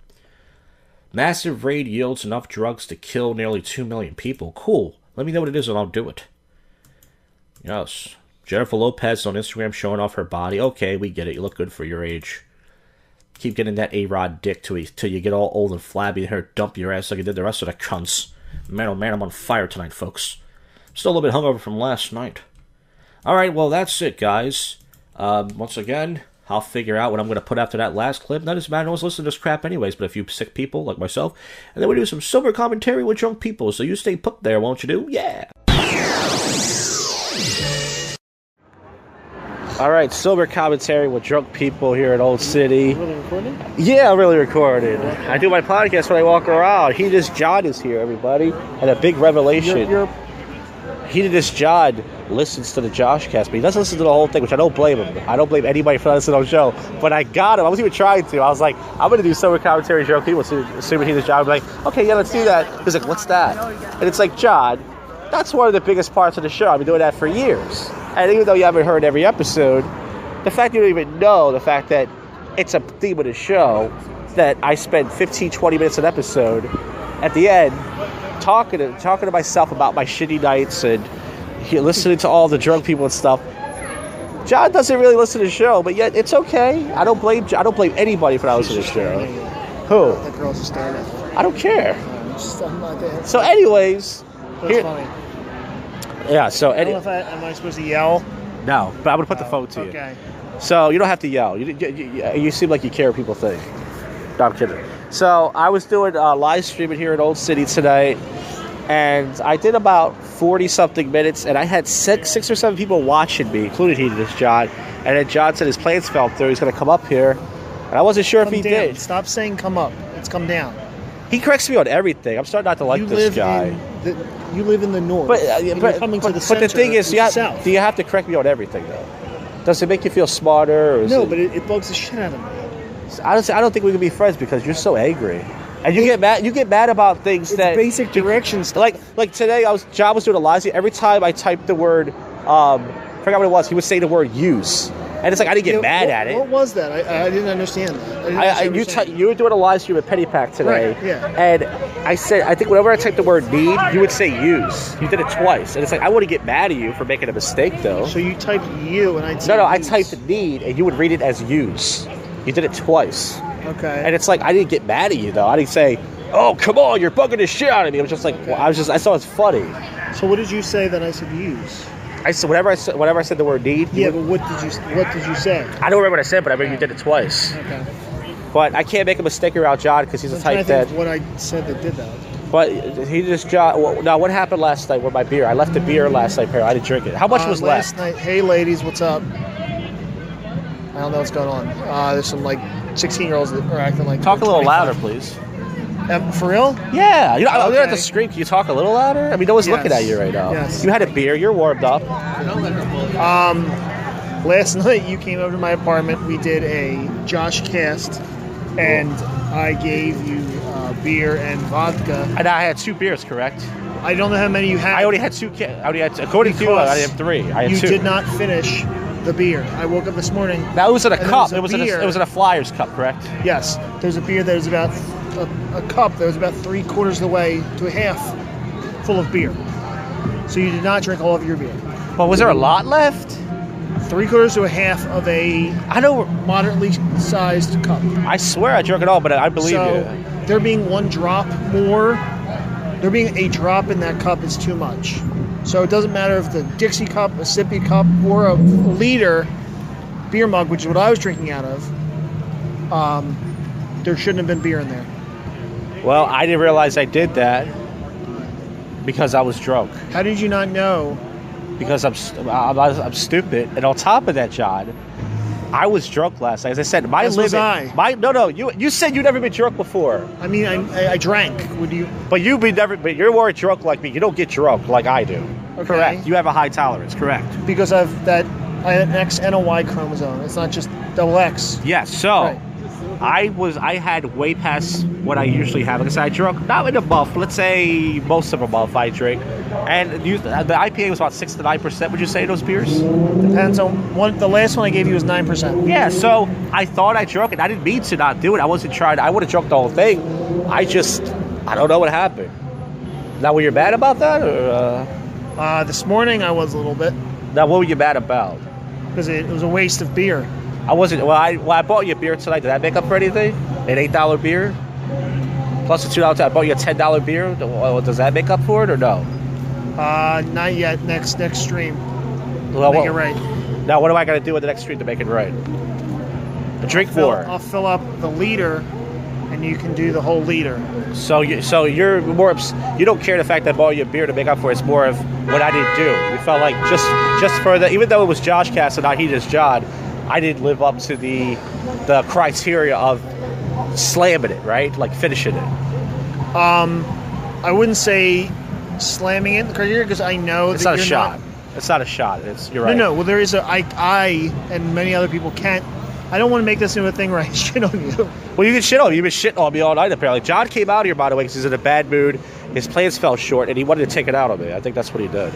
Massive raid yields enough drugs to kill nearly 2 million people. Cool. Let me know what it is and I'll do it. Yes. Jennifer Lopez on Instagram showing off her body. Okay, we get it. You look good for your age. Keep getting that A-Rod dick till you get all old and flabby and her dump your ass like you did the rest of the cunts. Man, oh man, I'm on fire tonight, folks. Still a little bit hungover from last night. Alright, well, that's it, guys. Once again, I'll figure out what I'm going to put after that last clip. That doesn't matter. No one's listening to this crap anyways, but a few sick people like myself. And then we do some sober commentary with drunk people. So you stay put there, won't you do? Yeah! Alright, sober commentary with drunk people here at Old City. Really recording? Yeah, I'm really recording. I do my podcast when I walk around. Hedonist John is here, everybody. And a big revelation. Hedonist John listens to the JoshCast, but he doesn't listen to the whole thing, which I don't blame him. I don't blame anybody for not listening to the show. But I got him. I wasn't even trying to. I was like, I'm going to do sober commentary with drunk people. Assuming Hedonist John would be like, okay, yeah, let's do that. He's like, what's that? And it's like, John, that's one of the biggest parts of the show. I've been doing that for years. And even though you haven't heard every episode, the fact you don't even know the fact that it's a theme of the show, that I spend 15, 20 minutes an episode at the end talking to myself about my shitty nights and listening to all the drunk people and stuff. John doesn't really listen to the show, but yet it's okay. I don't blame anybody for not listening to the show. Who? That girl's just staring at me. I don't care. I'm not there. So anyways, That's funny. Yeah, so I don't know if am I supposed to yell? No, but I'm going to put the phone to you. Okay. So you don't have to yell. You seem like you care what people think. No, I'm kidding. So I was doing live streaming here in Old City tonight, and I did about 40-something minutes, and I had six or seven people watching me, including Hedonist John. And then John said his plans fell through. He's going to come up here, and I wasn't sure if he did. Stop saying come up. It's come down. He corrects me on everything. I'm starting not to like this guy. You live in the north. But the thing is, do you have to correct me on everything, though? Does it make you feel smarter? Or no, but it bugs the shit out of me. Honestly, I don't think we can be friends because you're so angry, and you get mad. You get mad about things that basic directions. Like today, John was doing a live. Every time I typed the word, forgot what it was. He would say the word "use," and it's like I didn't get mad at it. What was that? I didn't understand that. You were doing a live stream at Penny Pack today, right, yeah. And I think whenever I typed the word "need," you would say "use." You did it twice, and it's like I wouldn't get mad at you for making a mistake, though. So you typed "you" and I'd say no. use. I typed "need" and you would read it as "use." You did it twice. Okay. And it's like I didn't get mad at you though. I didn't say, "Oh, come on, you're bugging the shit out of me." I was just like, I thought it was funny. So what did you say that I said use? I said whenever I said the word need. Yeah, but what did you say? I don't remember what I said, but I remember you did it twice. Okay. But I can't make a mistake around John because he's a type that. What I said that did that. But he just John. Well, now what happened last night with my beer? I left the beer last night. I didn't drink it. How much was last left? Night? Hey, ladies, what's up? I don't know what's going on. There's some like 16-year-olds that are acting like. Talk a little louder, please. For real? Yeah. You don't have to scream. Can you talk a little louder? I mean, no one's looking at you right now. Yes. You had a beer. You're warmed up. Last night you came over to my apartment. We did a JoshCast, and I gave you beer and vodka. And I had 2 beers, correct? I don't know how many you had. I only had 2. According to you, I had 3. I had 2. You did not finish the beer. I woke up this morning. Now it was in a cup. It was in a Flyers cup, correct? Yes. There's a beer that was about a cup that was about 3/4 of the way to a half full of beer. So you did not drink all of your beer. Well, was there a lot left? 3/4 to a half of a moderately sized cup. I swear I drunk it all, but I believe you. There being one drop more, there being a drop in that cup is too much. So it doesn't matter if the Dixie cup, a sippy cup, or a liter beer mug, which is what I was drinking out of, there shouldn't have been beer in there. Well, I didn't realize I did that because I was drunk. How did you not know? Because I'm stupid. And on top of that, John, I was drunk last night. As I said, you said you'd never been drunk before. I mean, I drank. Would you? But you're more drunk like me. You don't get drunk like I do. Okay. Correct. You have a high tolerance. Correct. Because I have an X and a Y chromosome. It's not just double X. Yes. So. Right. I had way past what I usually have. Like I said, I drunk not in a month. Let's say most of a month I drink, and the IPA was about 6 to 9%. Would you say those beers? Depends on the last one I gave you was 9%. Yeah. So I thought I drunk it. I didn't mean to not do it. I wasn't trying. I would have drunk the whole thing. I don't know what happened. Now, were you mad about that? Or, this morning I was a little bit. Now, what were you mad about? Because it was a waste of beer. I wasn't. Well, I bought you a beer tonight. Did that make up for anything? An $8 beer plus a $2. I bought you a $10 beer. Does that make up for it or no? Not yet. Next stream. Well, make it right. Now, what am I going to do with the next stream to make it right? Drink more. I'll fill up the liter, and you can do the whole liter. So you're more. You don't care the fact that I bought you a beer to make up for it. It's more of what I didn't do. You felt like just for the, even though it was JoshCast and not he just John, I didn't live up to the criteria of slamming it, right? Like finishing it. I wouldn't say slamming it in the criteria because I know it's that not a shot. It's not a shot. You're right. No. Well, there is I and many other people can't. I don't want to make this into a thing where I shit on you. Well, you can shit on me. You've been shitting on me all night, apparently. John came out here, by the way, because he's in a bad mood. His plans fell short, and he wanted to take it out on me. I think that's what he did.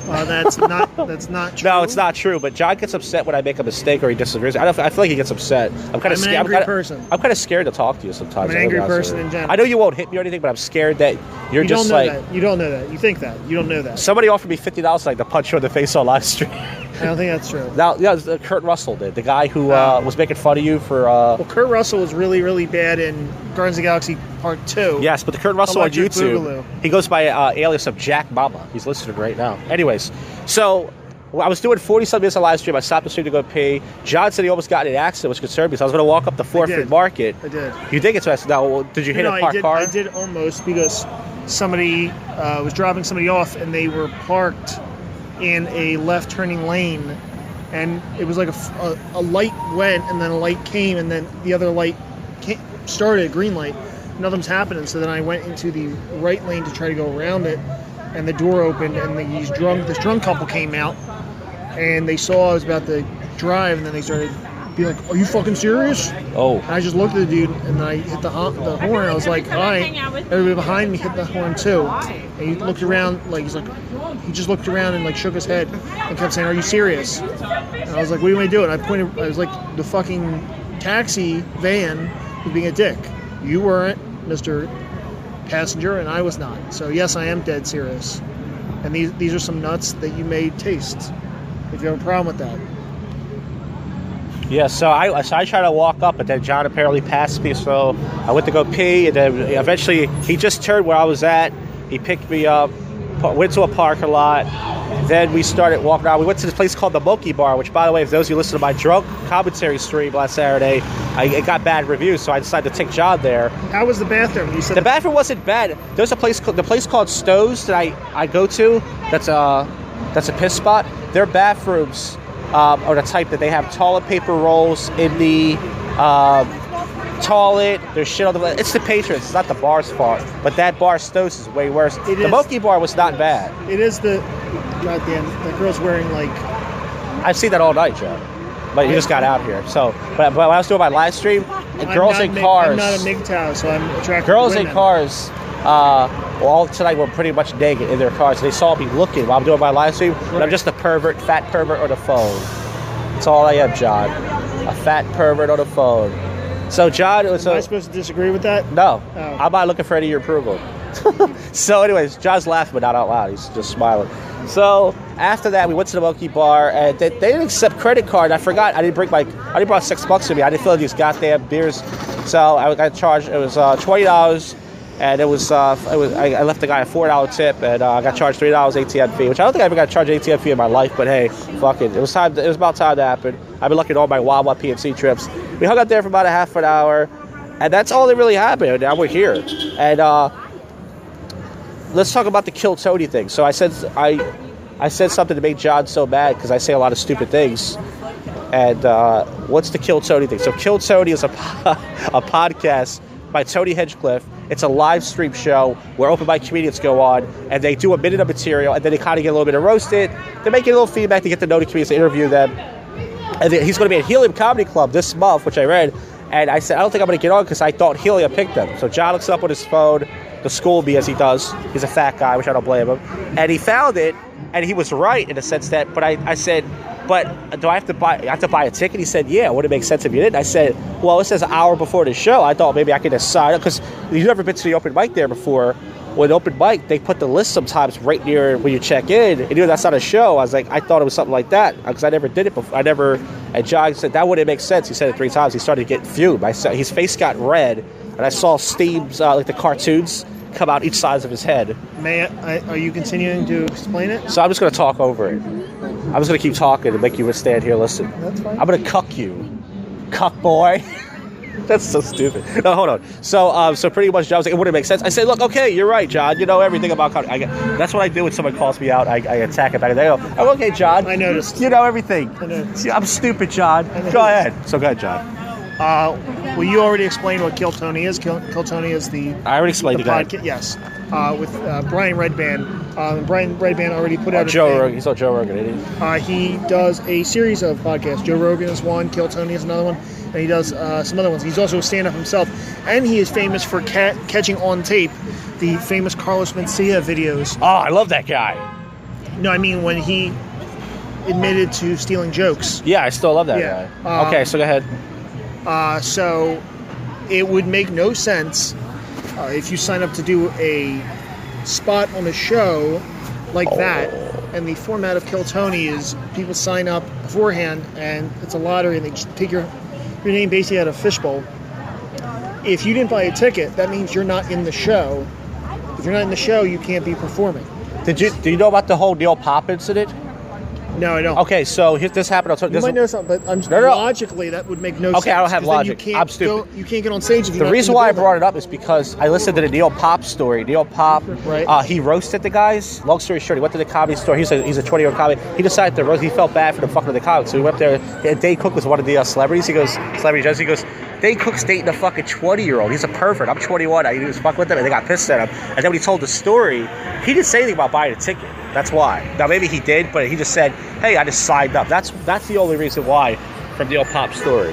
That's not true. No, it's not true. But John gets upset when I make a mistake or he disagrees. I feel like he gets upset. I'm kind of scared. I'm an angry person. I'm kind of scared to talk to you sometimes. I'm an angry person in general. I know you won't hit me or anything, but I'm scared that you're just like. You don't know that. You think that. You don't know that. Somebody offered me $50 like to punch you in the face on live stream. I don't think that's true. Now, yeah, Kurt Russell did. The guy who was making fun of you for. Well, Kurt Russell was really, really bad in Guardians of the Galaxy Part 2. Yes, but the Kurt Russell on YouTube, Boogaloo. He goes by alias of Jack Mama. He's listening right now. Anyways, so I was doing 40-some minutes of live stream. I stopped the stream to go pee. John said he almost got in an accident, which concerned me. So I was going to walk up the Forfeit Market. I did. You did get to us. Now, did you hit a parked car? I did almost because somebody was dropping somebody off and they were parked in a left turning lane. And it was like a light went and then a light came and then the other light started, a green light. Nothing's happening. So then I went into the right lane to try to go around it. And the door opened and this drunk couple came out. And they saw I was about to drive and then they started being like, "Are you fucking serious?" Oh. And I just looked at the dude and then I hit the horn. I was like, "All right." Everybody behind me hit the horn too. And he looked around he just looked around and like shook his head and kept saying, "Are you serious?" And I was like, "What am I doing?" I was like, the fucking taxi van was being a dick. You weren't, Mr. Passenger, and I was not. So yes, I am dead serious. And these are some nuts that you may taste. If you have a problem with that. Yeah, so I tried to walk up, but then John apparently passed me, so I went to go pee, and then eventually he just turned where I was at. He picked me up, went to a parking lot. Then we started walking around. We went to this place called the Monkey Bar, which, by the way, if those of you listen to my drunk commentary stream last Saturday, it got bad reviews, so I decided to take John there. How was the bathroom? You said the bathroom wasn't bad. There's the place called Stowe's that I go to. That's a piss spot. Their bathrooms are the type that they have toilet paper rolls in the toilet. There's shit on the. It's the patrons. It's not the bar's fault. But that bar Stowe's is way worse. The Monkey Bar was not bad. It is the. Goddamn, that girl's wearing like. I've seen that all night, Joe. But you just got out here. So, but when I was doing my live stream, girls in cars. I'm not a MGTOW, so I'm attracted girls to in cars. All tonight were pretty much naked in their cars. They saw me looking while I'm doing my live stream. Right. But I'm just a fat pervert on the phone. That's all I am, John. A fat pervert on the phone. So, John, am I supposed to disagree with that? No. Oh. I'm not looking for any of your approval. So, anyways, John's laughing, but not out loud. He's just smiling. So, after that, we went to the Monkey Bar, and they didn't accept credit card. I forgot. I didn't brought $6 with me. I didn't fill these goddamn beers, so I got charged. It was $20, and I left the guy a $4 tip, and I got charged $3 ATM fee, which I don't think I ever got charged ATM fee in my life. But hey, fuck it. It was about time to happen. I've been looking at all my Wawa PNC trips. We hung out there for about a half an hour, and that's all that really happened. Now we're here, and let's talk about the Kill Tony thing. So I said something to make John so mad because I say a lot of stupid things. And what's the Kill Tony thing? So Kill Tony is a podcast by Tony Hinchcliffe. It's a live stream show where open mic comedians go on, and they do a minute of material, and then they kind of get a little bit of roasted. They're making a little feedback to get to know the comedians, to interview them. And he's going to be at Helium Comedy Club this month, which I read. And I said, I don't think I'm going to get on because I thought Helium picked them. So John looks up on his phone, the school me as he does. He's a fat guy, which I don't blame him. And he found it, and he was right in the sense that, but I said, but do I have to buy a ticket? He said, yeah, would it make sense if you didn't? I said, well, it says an hour before the show. I thought maybe I could just sign up, because you've never been to the open mic there before. With open mic, they put the list sometimes right near when you check in. And that's not a show. I was like, I thought it was something like that, because I never did it before. And John said, that wouldn't make sense. He said it 3 times. He started to get fumed. His face got red, and I saw steams, like the cartoons, come out each side of his head. Are you continuing to explain it? So I'm just going to talk over it. I'm just going to keep talking and make you stand here listen. That's fine. I'm going to cuck you. Cuck boy. That's so stupid. No, hold on. So pretty much John was like, it wouldn't make sense. I said, look, okay, you're right, John. You know everything about comedy. That's what I do when someone calls me out. I attack it back. And they go, oh, okay, John. I noticed. You know everything. I noticed. I'm stupid, John. Go ahead. So go ahead, John. Well, you already explained what Kill Tony is. Kill Tony is the... I already explained the podcast. Yes. With Brian Redband. Brian Redband already put out Joe Rogan. He's on Joe Rogan, isn't he? He does a series of podcasts. Joe Rogan is one. Kill Tony is another one. And he does some other ones. He's also a stand-up himself. And he is famous for catching on tape the famous Carlos Mencia videos. Oh, I love that guy. No, I mean when he admitted to stealing jokes. Yeah, I still love that guy. Okay, so go ahead. So it would make no sense if you sign up to do a spot on a show like that, and the format of Kill Tony is people sign up beforehand and it's a lottery and they just take your name basically out of a fishbowl. If you didn't buy a ticket, that means you're not in the show. If you're not in the show, you can't be performing. Do you know about the whole Neil Pop incident? No, I don't. Okay, so this happened. You might know something, but logically that would make no sense. Okay, I don't have logic. I'm stupid. You can't get on stage if you're The reason why I brought it up is because I listened to the Neil Pop story. Neil Pop, right. He roasted the guys. Long story short, he went to the comedy store. He's a 20-year-old comic. He decided to roast. He felt bad for the fucking the comics, so he went there. And Dane Cook was one of the celebrities. He goes, celebrity judge. He goes, Dane Cook's dating a fucking 20-year-old. He's a pervert. I'm 21. He was fucking with them, and they got pissed at him. And then when he told the story, he didn't say anything about buying a ticket. That's why. Now maybe he did, but he just said, "Hey, I just signed up." That's the only reason why from the old Pop story.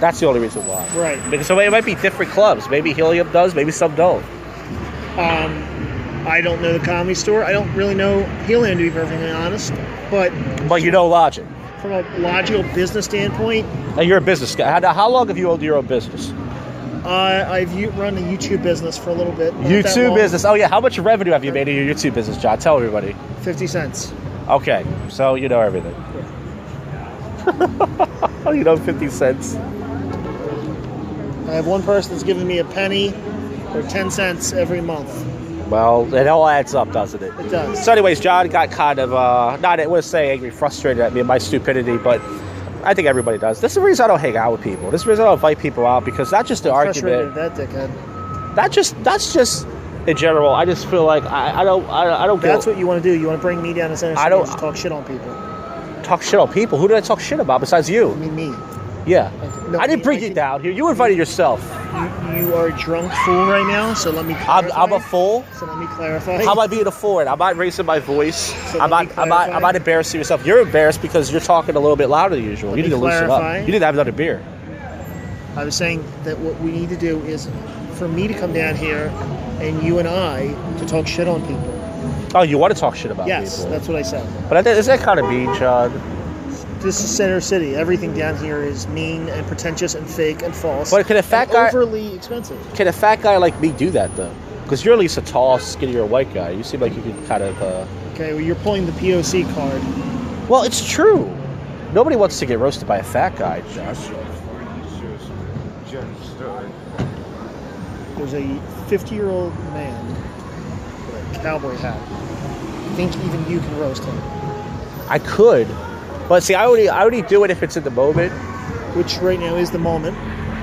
That's the only reason why. Right. Because so it might be different clubs. Maybe Helium does. Maybe some don't. I don't know the Comedy Store. I don't really know Helium, to be perfectly honest. But you know Logic. From a logical business standpoint. You're a business guy. How long have you owned your own business? I've run a YouTube business for a little bit. YouTube business. Oh, yeah. How much revenue have you made in your YouTube business, John? Tell everybody. 50 cents. Okay. So you know everything. Yeah. You know 50 cents. I have one person that's giving me a penny or 10 cents every month. Well, it all adds up, doesn't it? It does. So anyways, John got kind of, not, I wouldn't say angry, frustrated at me and my stupidity, but I think everybody does. This is the reason I don't hang out with people. This is the reason I don't invite people out, because not just the argument. That dickhead. That's just in general. I just feel like I don't That's what you want to do. You want to bring me down to center stage and just talk shit on people. Talk shit on people? Who did I talk shit about besides you? I mean, me. Yeah. No, I didn't bring you down here. You invited yourself. You are a drunk fool right now, so let me clarify. I'm a fool? So let me clarify. How am I being a fool? I'm not raising my voice. So I'm not embarrassing yourself. You're embarrassed because you're talking a little bit louder than usual. You need to loosen up. You need to have another beer. I was saying that what we need to do is for me to come down here and you and I to talk shit on people. Oh, you want to talk shit about people? Yes, that's what I said. But is that kind of mean, John? This is Center City. Everything down here is mean and pretentious and fake and false. But can a fat guy overly expensive? Can a fat guy like me do that though? Because you're at least a tall, skinnier white guy. You seem like you could kind of... Okay, well, you're pulling the POC card. Well, it's true. Nobody wants to get roasted by a fat guy, Josh. There's a 50-year-old man with a cowboy hat. I think even you can roast him. I could. But see, I only do it if it's in the moment. Which right now is the moment.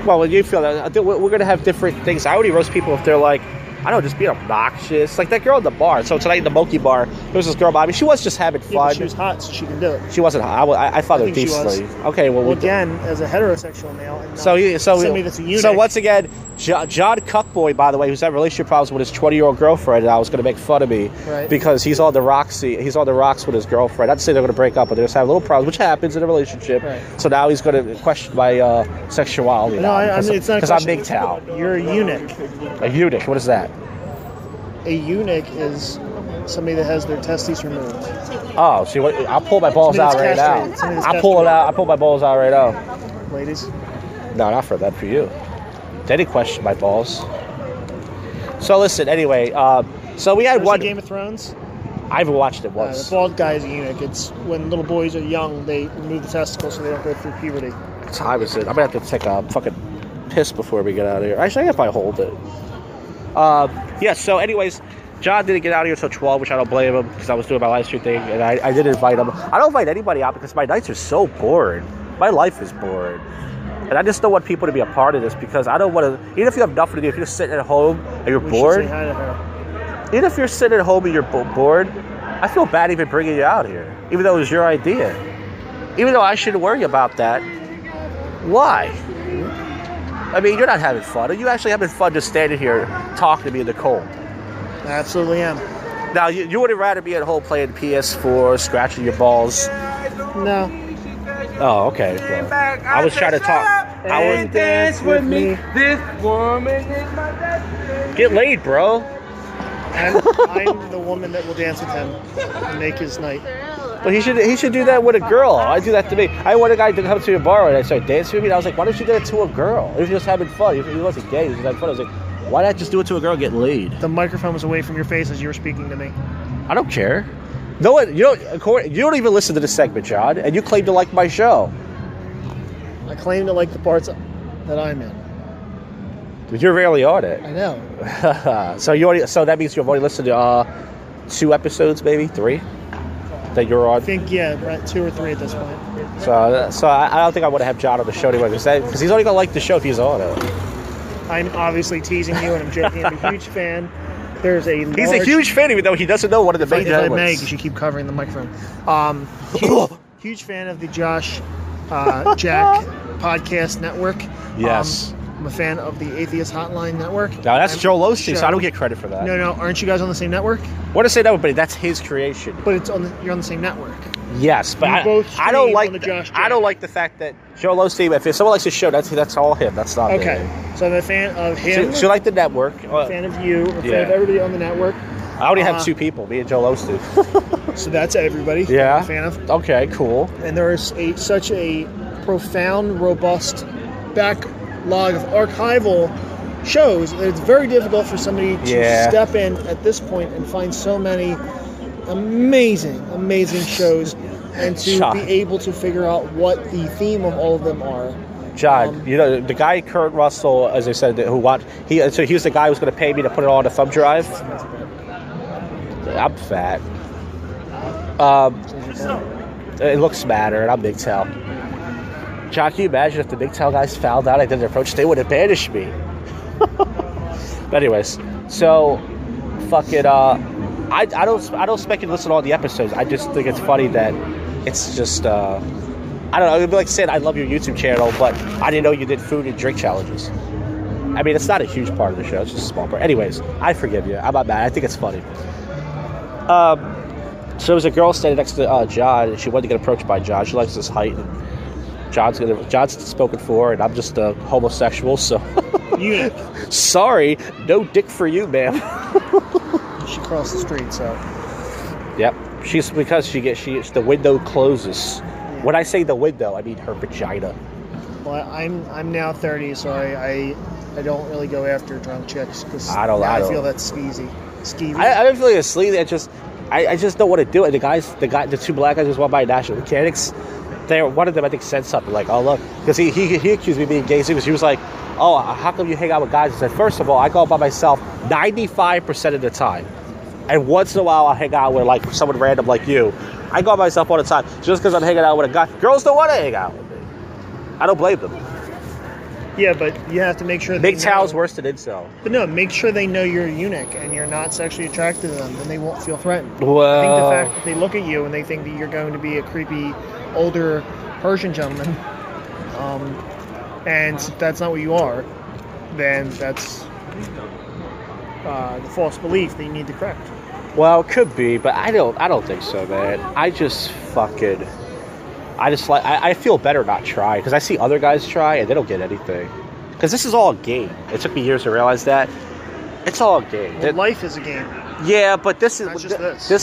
Well, when you feel that, we're going to have different things. I only roast people if they're like, I don't know, just being obnoxious. Like that girl at the bar. So tonight in the Monkey Bar, there was this girl by me. She was just having fun. Yeah, but she was hot, so she can do it. She wasn't hot. I thought her decently. Okay, well again, as a heterosexual male, and somebody that's a eunuch. So once again, John Cuckboy, by the way, who's having relationship problems with his 20-year-old girlfriend, and I was going to make fun of me because he's on the rocks with his girlfriend. Not to say they're going to break up, but they're just having little problems, which happens in a relationship. Right. So now he's going to question my sexuality. No, I mean it's not because I'm MGTOW. You're a eunuch. A eunuch. What is that? A eunuch is somebody that has their testes removed. Oh, see, I'll pull my balls out right now. I'll pull it out. I'll pull my balls out right now. Ladies? No, not for that. For you. They didn't question my balls. So listen, anyway. So we had one. Game of Thrones? I haven't watched it once. The bald guy is a eunuch. It's when little boys are young, they remove the testicles so they don't go through puberty. What time is it? I'm gonna have to take a fucking piss before we get out of here. Actually, I guess if I hold it. Yeah, so anyways, John didn't get out of here until 12, which I don't blame him because I was doing my live stream thing, and I did invite him. I don't invite anybody out because my nights are so boring. My life is boring. And I just don't want people to be a part of this because I don't want to, even if you have nothing to do, if you're sitting at home and you're bored, say hi to her. Even if you're sitting at home and you're bored, I feel bad even bringing you out here, even though it was your idea. Even though I shouldn't worry about that. Why? I mean, you're not having fun. Are you actually having fun just standing here talking to me in the cold? I absolutely am. Now, you would have rather be at home playing PS4, scratching your balls? No. Oh, okay. Well, I was trying to talk. I was dance with me. This woman is my destiny. Get laid, bro. And I'm the woman that will dance with him and make his night. But he should do that with a girl. I do that to me. I want a guy to come to a bar and I started dancing with me. And I was like, why don't you do it to a girl? He was just having fun. He wasn't gay. He was having fun. I was like, why not just do it to a girl and get laid? The microphone was away from your face as you were speaking to me. I don't care. No one, you don't even listen to this segment, John, and you claim to like my show. I claim to like the parts that I'm in. But you're rarely on it. I know. So that means you've already listened to 2 episodes, maybe 3, that you're on. I think 2 or 3 at this point. So I don't think I want to have John on the show anyway because he's only gonna like the show if he's on it. I'm obviously teasing you, and I'm joking. I'm a huge fan. He's a huge fan, even though he doesn't know one of the main elements. If I may, because you keep covering the microphone. Huge fan of the Josh Jack Podcast Network. Yes. I'm a fan of the Atheist Hotline Network. Now that's Joel Osteen, so I don't get credit for that. No, aren't you guys on the same network? What to say that, but that's his creation. But you're on the same network. Yes, but I don't like the fact that Joel Osteen. If someone likes his show, that's all him. That's not okay. me. So I'm a fan of him. So you like the network? I'm a fan of you. I'm a fan of everybody on the network. I only have 2 people, me and Joel Osteen. So that's everybody. Yeah. I'm a fan of. Okay, cool. And there is such a profound, robust backlog of archival shows that it's very difficult for somebody to step in at this point and find so many amazing shows and to be able to figure out what the theme of all of them are. John, the guy Kurt Russell, as I said, he was the guy who was going to pay me to put it on a thumb drive. I'm fat. It looks madder, and I'm MGTOW. John, can you imagine if the MGTOW guys found out I did their approach? They would have banished me. But anyways, so fucking I don't expect you to listen to all the episodes. I just think it's funny that it's just I don't know. It'd be like saying I love your YouTube channel, but I didn't know you did food and drink challenges. I mean, it's not a huge part of the show. It's just a small part. Anyways, I forgive you. I'm not mad. I think it's funny. So there was a girl standing next to John, and she wanted to get approached by John. She likes his height, and John's spoken for, and I'm just a homosexual, so... Sorry, no dick for you, ma'am. She crossed the street, so... Yep. The window closes. Yeah. When I say the window, I mean her vagina. Well, I'm now 30, so I I don't really go after drunk chicks because I don't feel that's skeezy. I don't feel like it's sleazy. I just don't want to do it. The two black guys just went by national mechanics. One of them, I think, said something like, "Oh, look," because he accused me of being gay because he was like, "Oh, how come you hang out with guys?" I said, "First of all, I go out by myself 95% of the time, and once in a while I'll hang out with like someone random like you. I go out by myself all the time just because I'm hanging out with a guy. Girls don't want to hang out with me. I don't blame them." Yeah, but you have to make sure. MGTOW's worse than incel. But no, make sure they know you're a eunuch and you're not sexually attracted to them, and they won't feel threatened. Well, I think the fact that they look at you and they think that you're going to be a creepy, older Persian gentleman, and that's not what you are, then that's the false belief that you need to correct. Well, it could be, but I don't think so, man. I feel better not trying because I see other guys try and they don't get anything. Because this is all a game. It took me years to realize that. It's all a game. Well, life is a game. Yeah, but this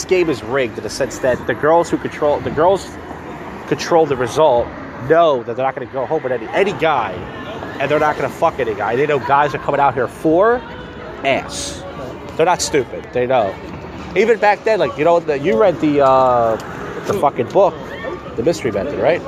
game is rigged in the sense that the girls control the result know that they're not going to go home with any guy, and they're not going to fuck any guy. They know guys are coming out here for ass. They're not stupid. They know. Even back then, like, you read the fucking book, The Mystery Method, right?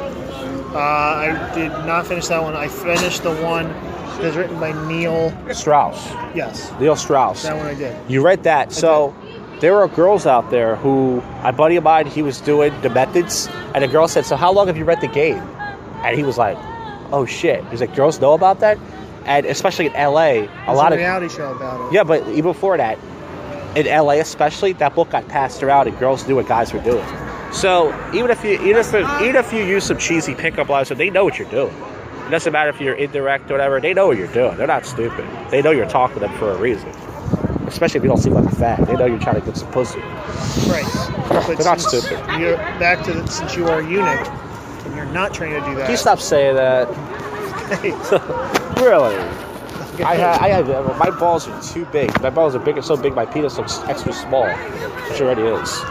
I did not finish that one. I finished the one that was written by Neil Strauss. Yes. Neil Strauss. That one I did. You read that. So there are girls out there who, a buddy of mine, he was doing the methods, and the girl said, "So how long have you read the game?" And he was like, "Oh shit." He's like, "Girls know about that?" And especially in LA, a lot of reality show about it. Yeah, but even before that, in LA especially, that book got passed around and girls knew what guys were doing. So even if you use some cheesy pickup lines, so they know what you're doing. It doesn't matter if you're indirect or whatever. They know what you're doing. They're not stupid. They know you're talking to them for a reason. Especially if you don't seem like a fag. They know you're trying to get some pussy. Right. But they're not stupid. You're back to since you are a eunuch and you're not trying to do that. Can you stop saying that? Really? My balls are too big. My balls are big, so big my penis looks extra small, which already is.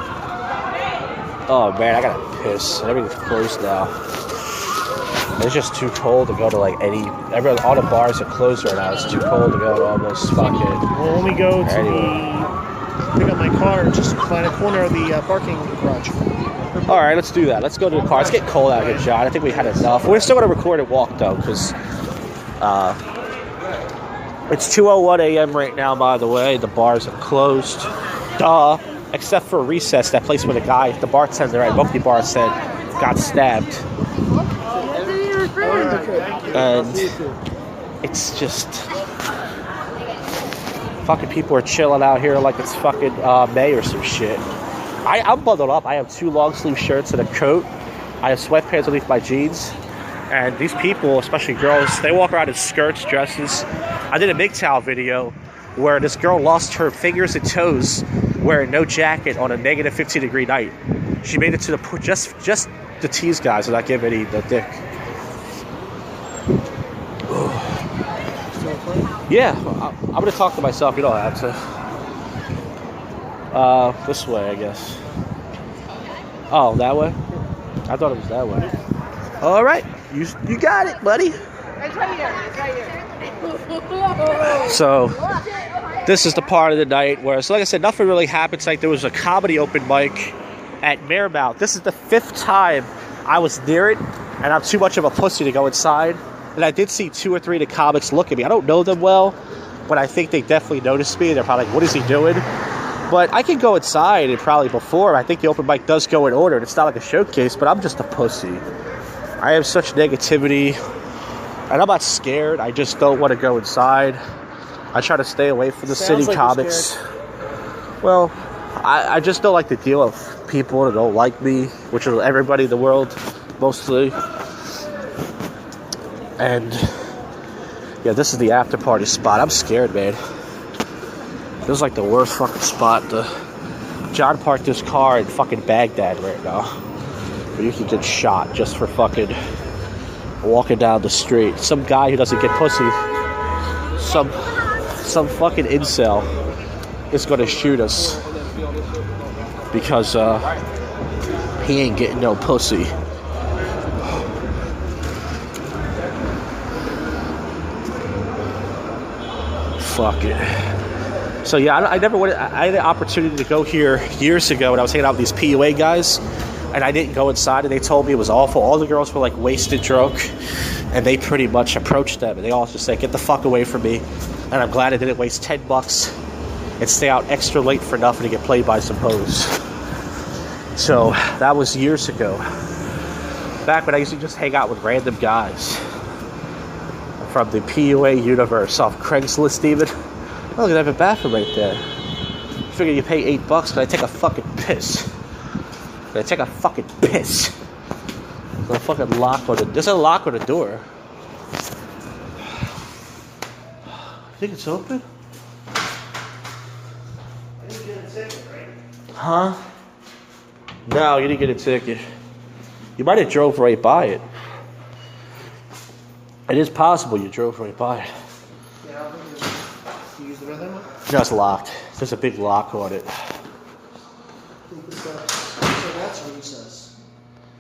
Oh man, I gotta piss. Everything's closed now. It's just too cold to go to like all the bars are closed right now. It's too cold to go to almost fucking. Well, when we go to pick up my car, just find a corner of the parking garage. All right, let's do that. Let's go to the car. It's getting cold out here, John. I think we had enough. We're still gonna record and walk though, because it's 2:01 a.m. right now. By the way, the bars are closed. Duh. Except for Recess, that place where the bartender at Monkey Bar said got stabbed. And it's just fucking people are chilling out here like it's fucking May or some shit. I'm bundled up. I have 2 long sleeve shirts and a coat. I have sweatpants underneath my jeans. And these people, especially girls, they walk around in skirts, dresses. I did a MGTOW video where this girl lost her fingers and toes wearing no jacket on a negative 15-degree night. She made it to the just to tease guys without giving the dick. Yeah, I'm gonna talk to myself. You don't have to. This way, I guess. Oh, that way? I thought it was that way. All right, you got it, buddy. It's right here. So, this is the part of the night where, so like I said, nothing really happens. Like there was a comedy open mic at Marymount. This is the 5th time I was near it, and I'm too much of a pussy to go inside. And I did see 2 or 3 of the comics look at me. I don't know them well, but I think they definitely noticed me. They're probably like, "What is he doing?" But I can go inside and probably before. I think the open mic does go in order. It's not like a showcase, but I'm just a pussy. I have such negativity, and I'm not scared. I just don't want to go inside. I try to stay away from the city comics. Well, I just don't like to deal with people that don't like me, which is everybody in the world, mostly. And yeah, this is the after party spot. I'm scared, man. This is like the worst fucking spot. John parked his car in fucking Baghdad right now, where you can get shot just for fucking walking down the street. Some guy who doesn't get pussy, some fucking incel is gonna shoot us because he ain't getting no pussy. fuck it. So yeah, I never wanted. I had the opportunity to go here years ago when I was hanging out with these PUA guys, and I didn't go inside, and they told me it was awful. All the girls were like wasted drunk, and they pretty much approached them, and they all just said, "Get the fuck away from me." And I'm glad I didn't waste $10 and stay out extra late for nothing to get played by some hoes. So that was years ago. Back when I used to just hang out with random guys from the PUA universe off Craigslist even. Oh, look, I have a bathroom right there. You figure you pay $8, can I take a fucking piss? Can I take a fucking piss? There's a fucking lock on the... There's a lock on the door. I think it's open? I didn't get a ticket, right? Huh? No, you didn't get a ticket. You might have drove right by it. It is possible you drove right by it. Yeah, I think you use the rhythm. No, it's locked. There's a big lock on it. So that's recess.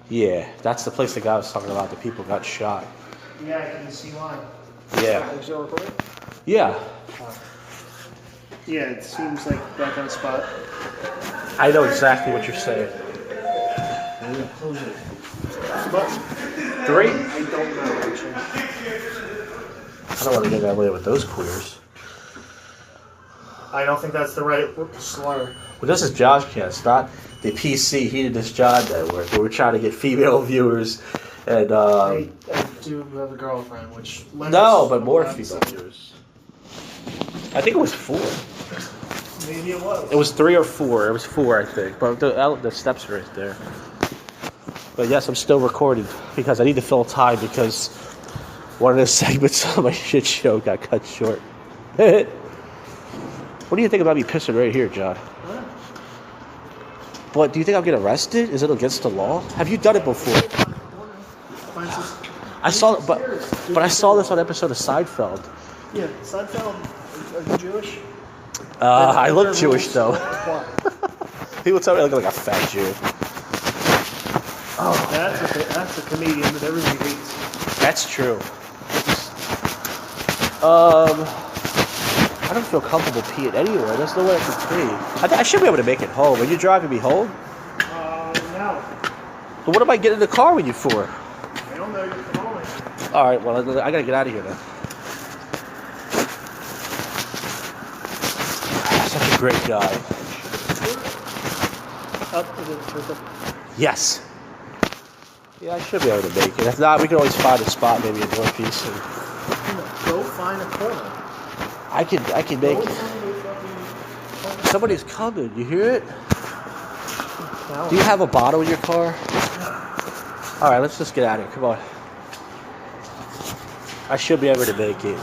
Yeah, that's the place the guy was talking about. The people got shot. Yeah, I can see why. Yeah. Is it recording? Yeah. Yeah, it seems like that kind of spot. I know exactly what you're saying. Close it. But 3? I don't know, actually. I don't want to get that way with those queers. I don't think that's the right slur. Well, this is JoshCast, not the PC Hedonist John network, where we're trying to get female viewers and, I do have a girlfriend, which... No, but more female viewers. I think it was 4. Maybe it was. It was 3 or 4. It was 4, I think. But the steps are right there. But yes, I'm still recording because I need to fill time because one of the segments of my shit show got cut short. What do you think about me pissing right here, John? What? What, do you think I'll get arrested? Is it against the law? Have you done it before? I saw, but I saw this on an episode of Seinfeld. Yeah, Seinfeld. Are you Jewish? I look Jewish though. Why? People tell me I look like a fat Jew. Oh, that's a comedian that everybody hates. That's true. I don't feel comfortable peeing anywhere. There's nowhere I can pee. I should be able to make it home. Are you driving me home? No. But what am I getting in the car with you for? I don't know. You're calling. Alright, well, I gotta get out of here then. Such a great guy. Yes. Yeah, I should be able to make it. If not, we can always find a spot, maybe in Northeast. Go find a corner. I can make it. Somebody's coming. You hear it? No. Do you have a bottle in your car? All right, let's just get out of here. Come on. I should be able to make it.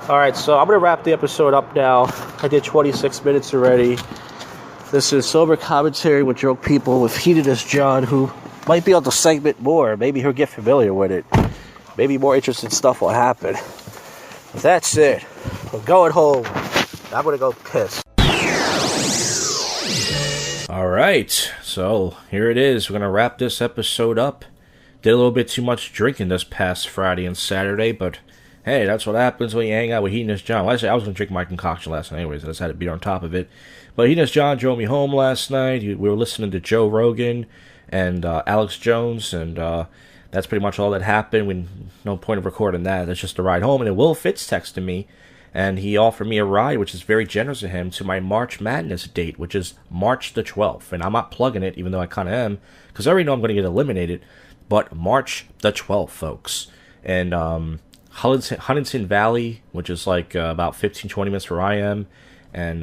All right, so I'm going to wrap the episode up now. I did 26 minutes already. This is Sober Commentary with Drunk People with Hedonist John, who might be on the segment more. Maybe he'll get familiar with it. Maybe more interesting stuff will happen. But that's it. I'm going home. I'm going to go piss. All right, so here it is. We're going to wrap this episode up. Did a little bit too much drinking this past Friday and Saturday, but hey, that's what happens when you hang out with Hedonist John. Well, I was going to drink my concoction last night anyways. I just had to be on top of it. But Hedonist John drove me home last night. We were listening to Joe Rogan and Alex Jones, and that's pretty much all that happened. No point of recording that. That's just a ride home. And then Will Fitz texted me, and he offered me a ride, which is very generous of him, to my March Madness date, which is March the 12th. And I'm not plugging it, even though I kind of am, because I already know I'm going to get eliminated. But March the 12th, folks. And Huntington Valley, which is like about 15-20 minutes where I am, and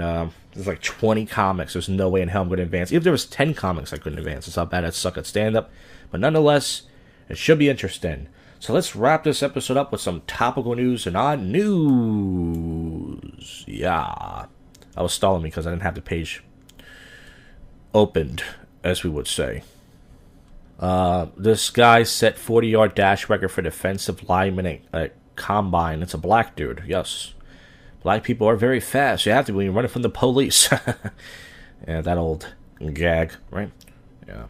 there's like 20 comics. There's no way in hell I'm going to advance. Even if there was 10 comics I couldn't advance. It's how bad I suck at stand-up. But nonetheless, it should be interesting. So let's wrap this episode up with some topical news and odd news. Yeah. I was stalling because I didn't have the page opened, as we would say. This guy set 40-yard dash record for defensive lineman at Combine. It's a black dude, yes. Black people are very fast. You have to when you're running from the police. Yeah, that old gag, right? Yeah.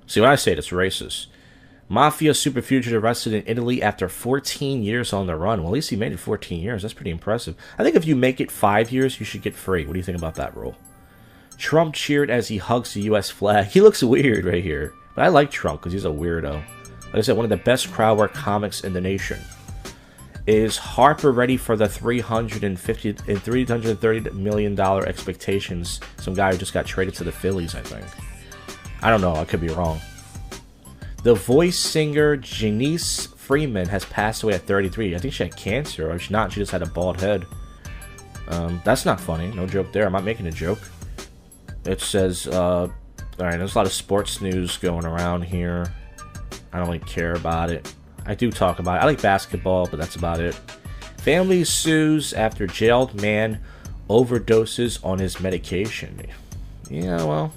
See, when I say it, it's racist. Mafia super fugitive arrested in Italy after 14 years on the run. Well, at least he made it 14 years. That's pretty impressive. I think if you make it 5 years, you should get free. What do you think about that rule? Trump cheered as he hugs the U.S. flag. He looks weird right here. But I like Trump because he's a weirdo. Like I said, one of the best crowd work comics in the nation. Is Harper ready for the $330 million expectations? Some guy who just got traded to the Phillies, I think. I don't know. I could be wrong. The voice singer Janice Freeman has passed away at 33. I think she had cancer, or if not, she just had a bald head. That's not funny. No joke there. I'm not making a joke. It says, alright, there's a lot of sports news going around here. I don't really care about it. I do talk about it. I like basketball, but that's about it. Family sues after jailed man overdoses on his medication. Yeah, well,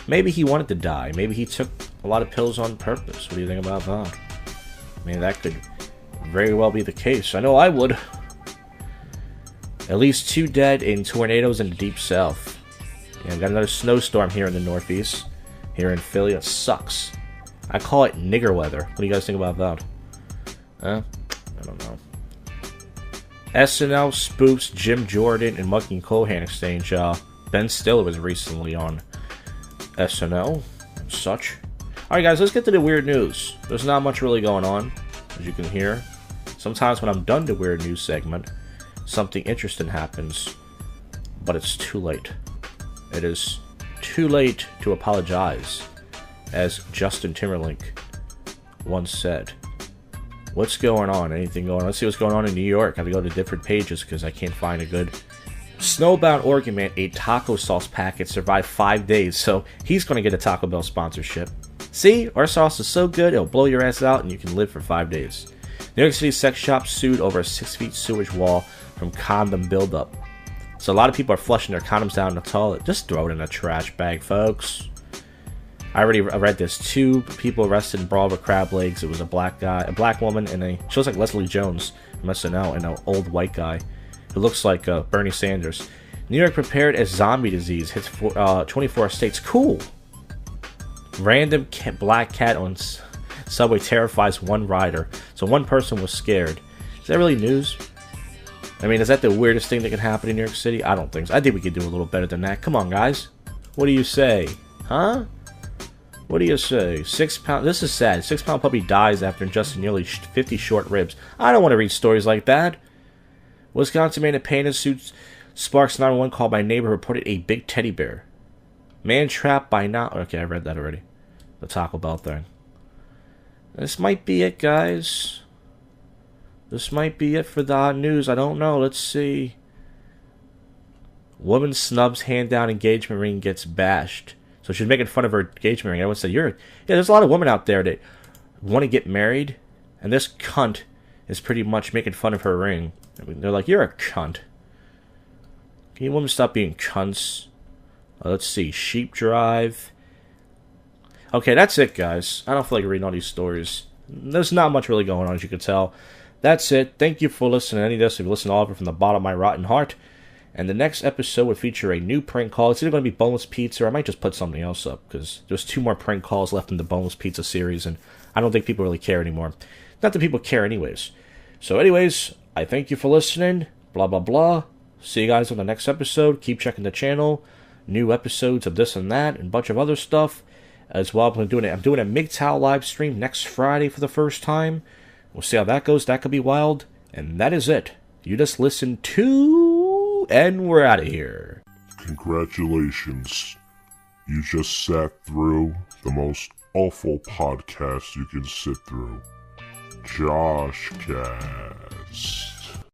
maybe he wanted to die. Maybe he took a lot of pills on purpose. What do you think about that? I mean, that could very well be the case. I know I would. At least 2 dead in tornadoes in the deep south. Yeah, we got another snowstorm here in the northeast. Here in Philly. It sucks. I call it nigger weather. What do you guys think about that? I don't know. SNL spoofs Jim Jordan and Monkey Cohan exchange. Ben Stiller was recently on SNL and such. Alright guys, let's get to the weird news. There's not much really going on, as you can hear. Sometimes when I'm done the weird news segment, something interesting happens, but it's too late. It is too late to apologize, as Justin Timberlake once said. What's going on? Anything going on? Let's see what's going on in New York. I have to go to different pages because I can't find a good... Snowbound Oregon man ate taco sauce packet, survived 5 days, so he's going to get a Taco Bell sponsorship. See? Our sauce is so good, it'll blow your ass out and you can live for 5 days. New York City sex shop sued over a 6-feet sewage wall from condom buildup. So a lot of people are flushing their condoms down the toilet. Just throw it in a trash bag, folks. I already read this. 2 people arrested in brawl with crab legs. It was a black guy, a black woman, and she looks like Leslie Jones from SNL, and an old white guy who looks like Bernie Sanders. New York prepared as zombie disease hits 24 states. Cool. Random black cat on subway terrifies one rider. So one person was scared. Is that really news? I mean, is that the weirdest thing that can happen in New York City? I don't think so. I think we could do a little better than that. Come on, guys. What do you say? Huh? What do you say? 6 pound... This is sad. 6-pound puppy dies after ingesting nearly 50 short ribs. I don't want to read stories like that. Wisconsin man in painted suit sparks 911 call by neighbor reported a big teddy bear. Man trapped by not... Okay, I read that already. The Taco Bell thing. This might be it, guys. This might be it for the hot news. I don't know. Let's see. Woman snubs hand down engagement ring, gets bashed. So she's making fun of her engagement ring. I would say, yeah, there's a lot of women out there that want to get married, and this cunt is pretty much making fun of her ring. I mean, they're like, you're a cunt. Can you women stop being cunts? Let's see. Sheep Drive. Okay, that's it, guys. I don't feel like reading all these stories. There's not much really going on, as you can tell. That's it. Thank you for listening to any of this. If you listen to all of it from the bottom of my rotten heart. And the next episode would feature a new prank call. It's either going to be boneless pizza, or I might just put something else up, because there's 2 more prank calls left in the boneless pizza series, and I don't think people really care anymore. Not that people care anyways. So anyways, I thank you for listening. Blah, blah, blah. See you guys on the next episode. Keep checking the channel. New episodes of this and that, and a bunch of other stuff. As well, I'm doing a MGTOW live stream next Friday for the first time. We'll see how that goes. That could be wild. And that is it. You just listened to... And we're out of here. Congratulations. You just sat through the most awful podcast you can sit through. JoshCast.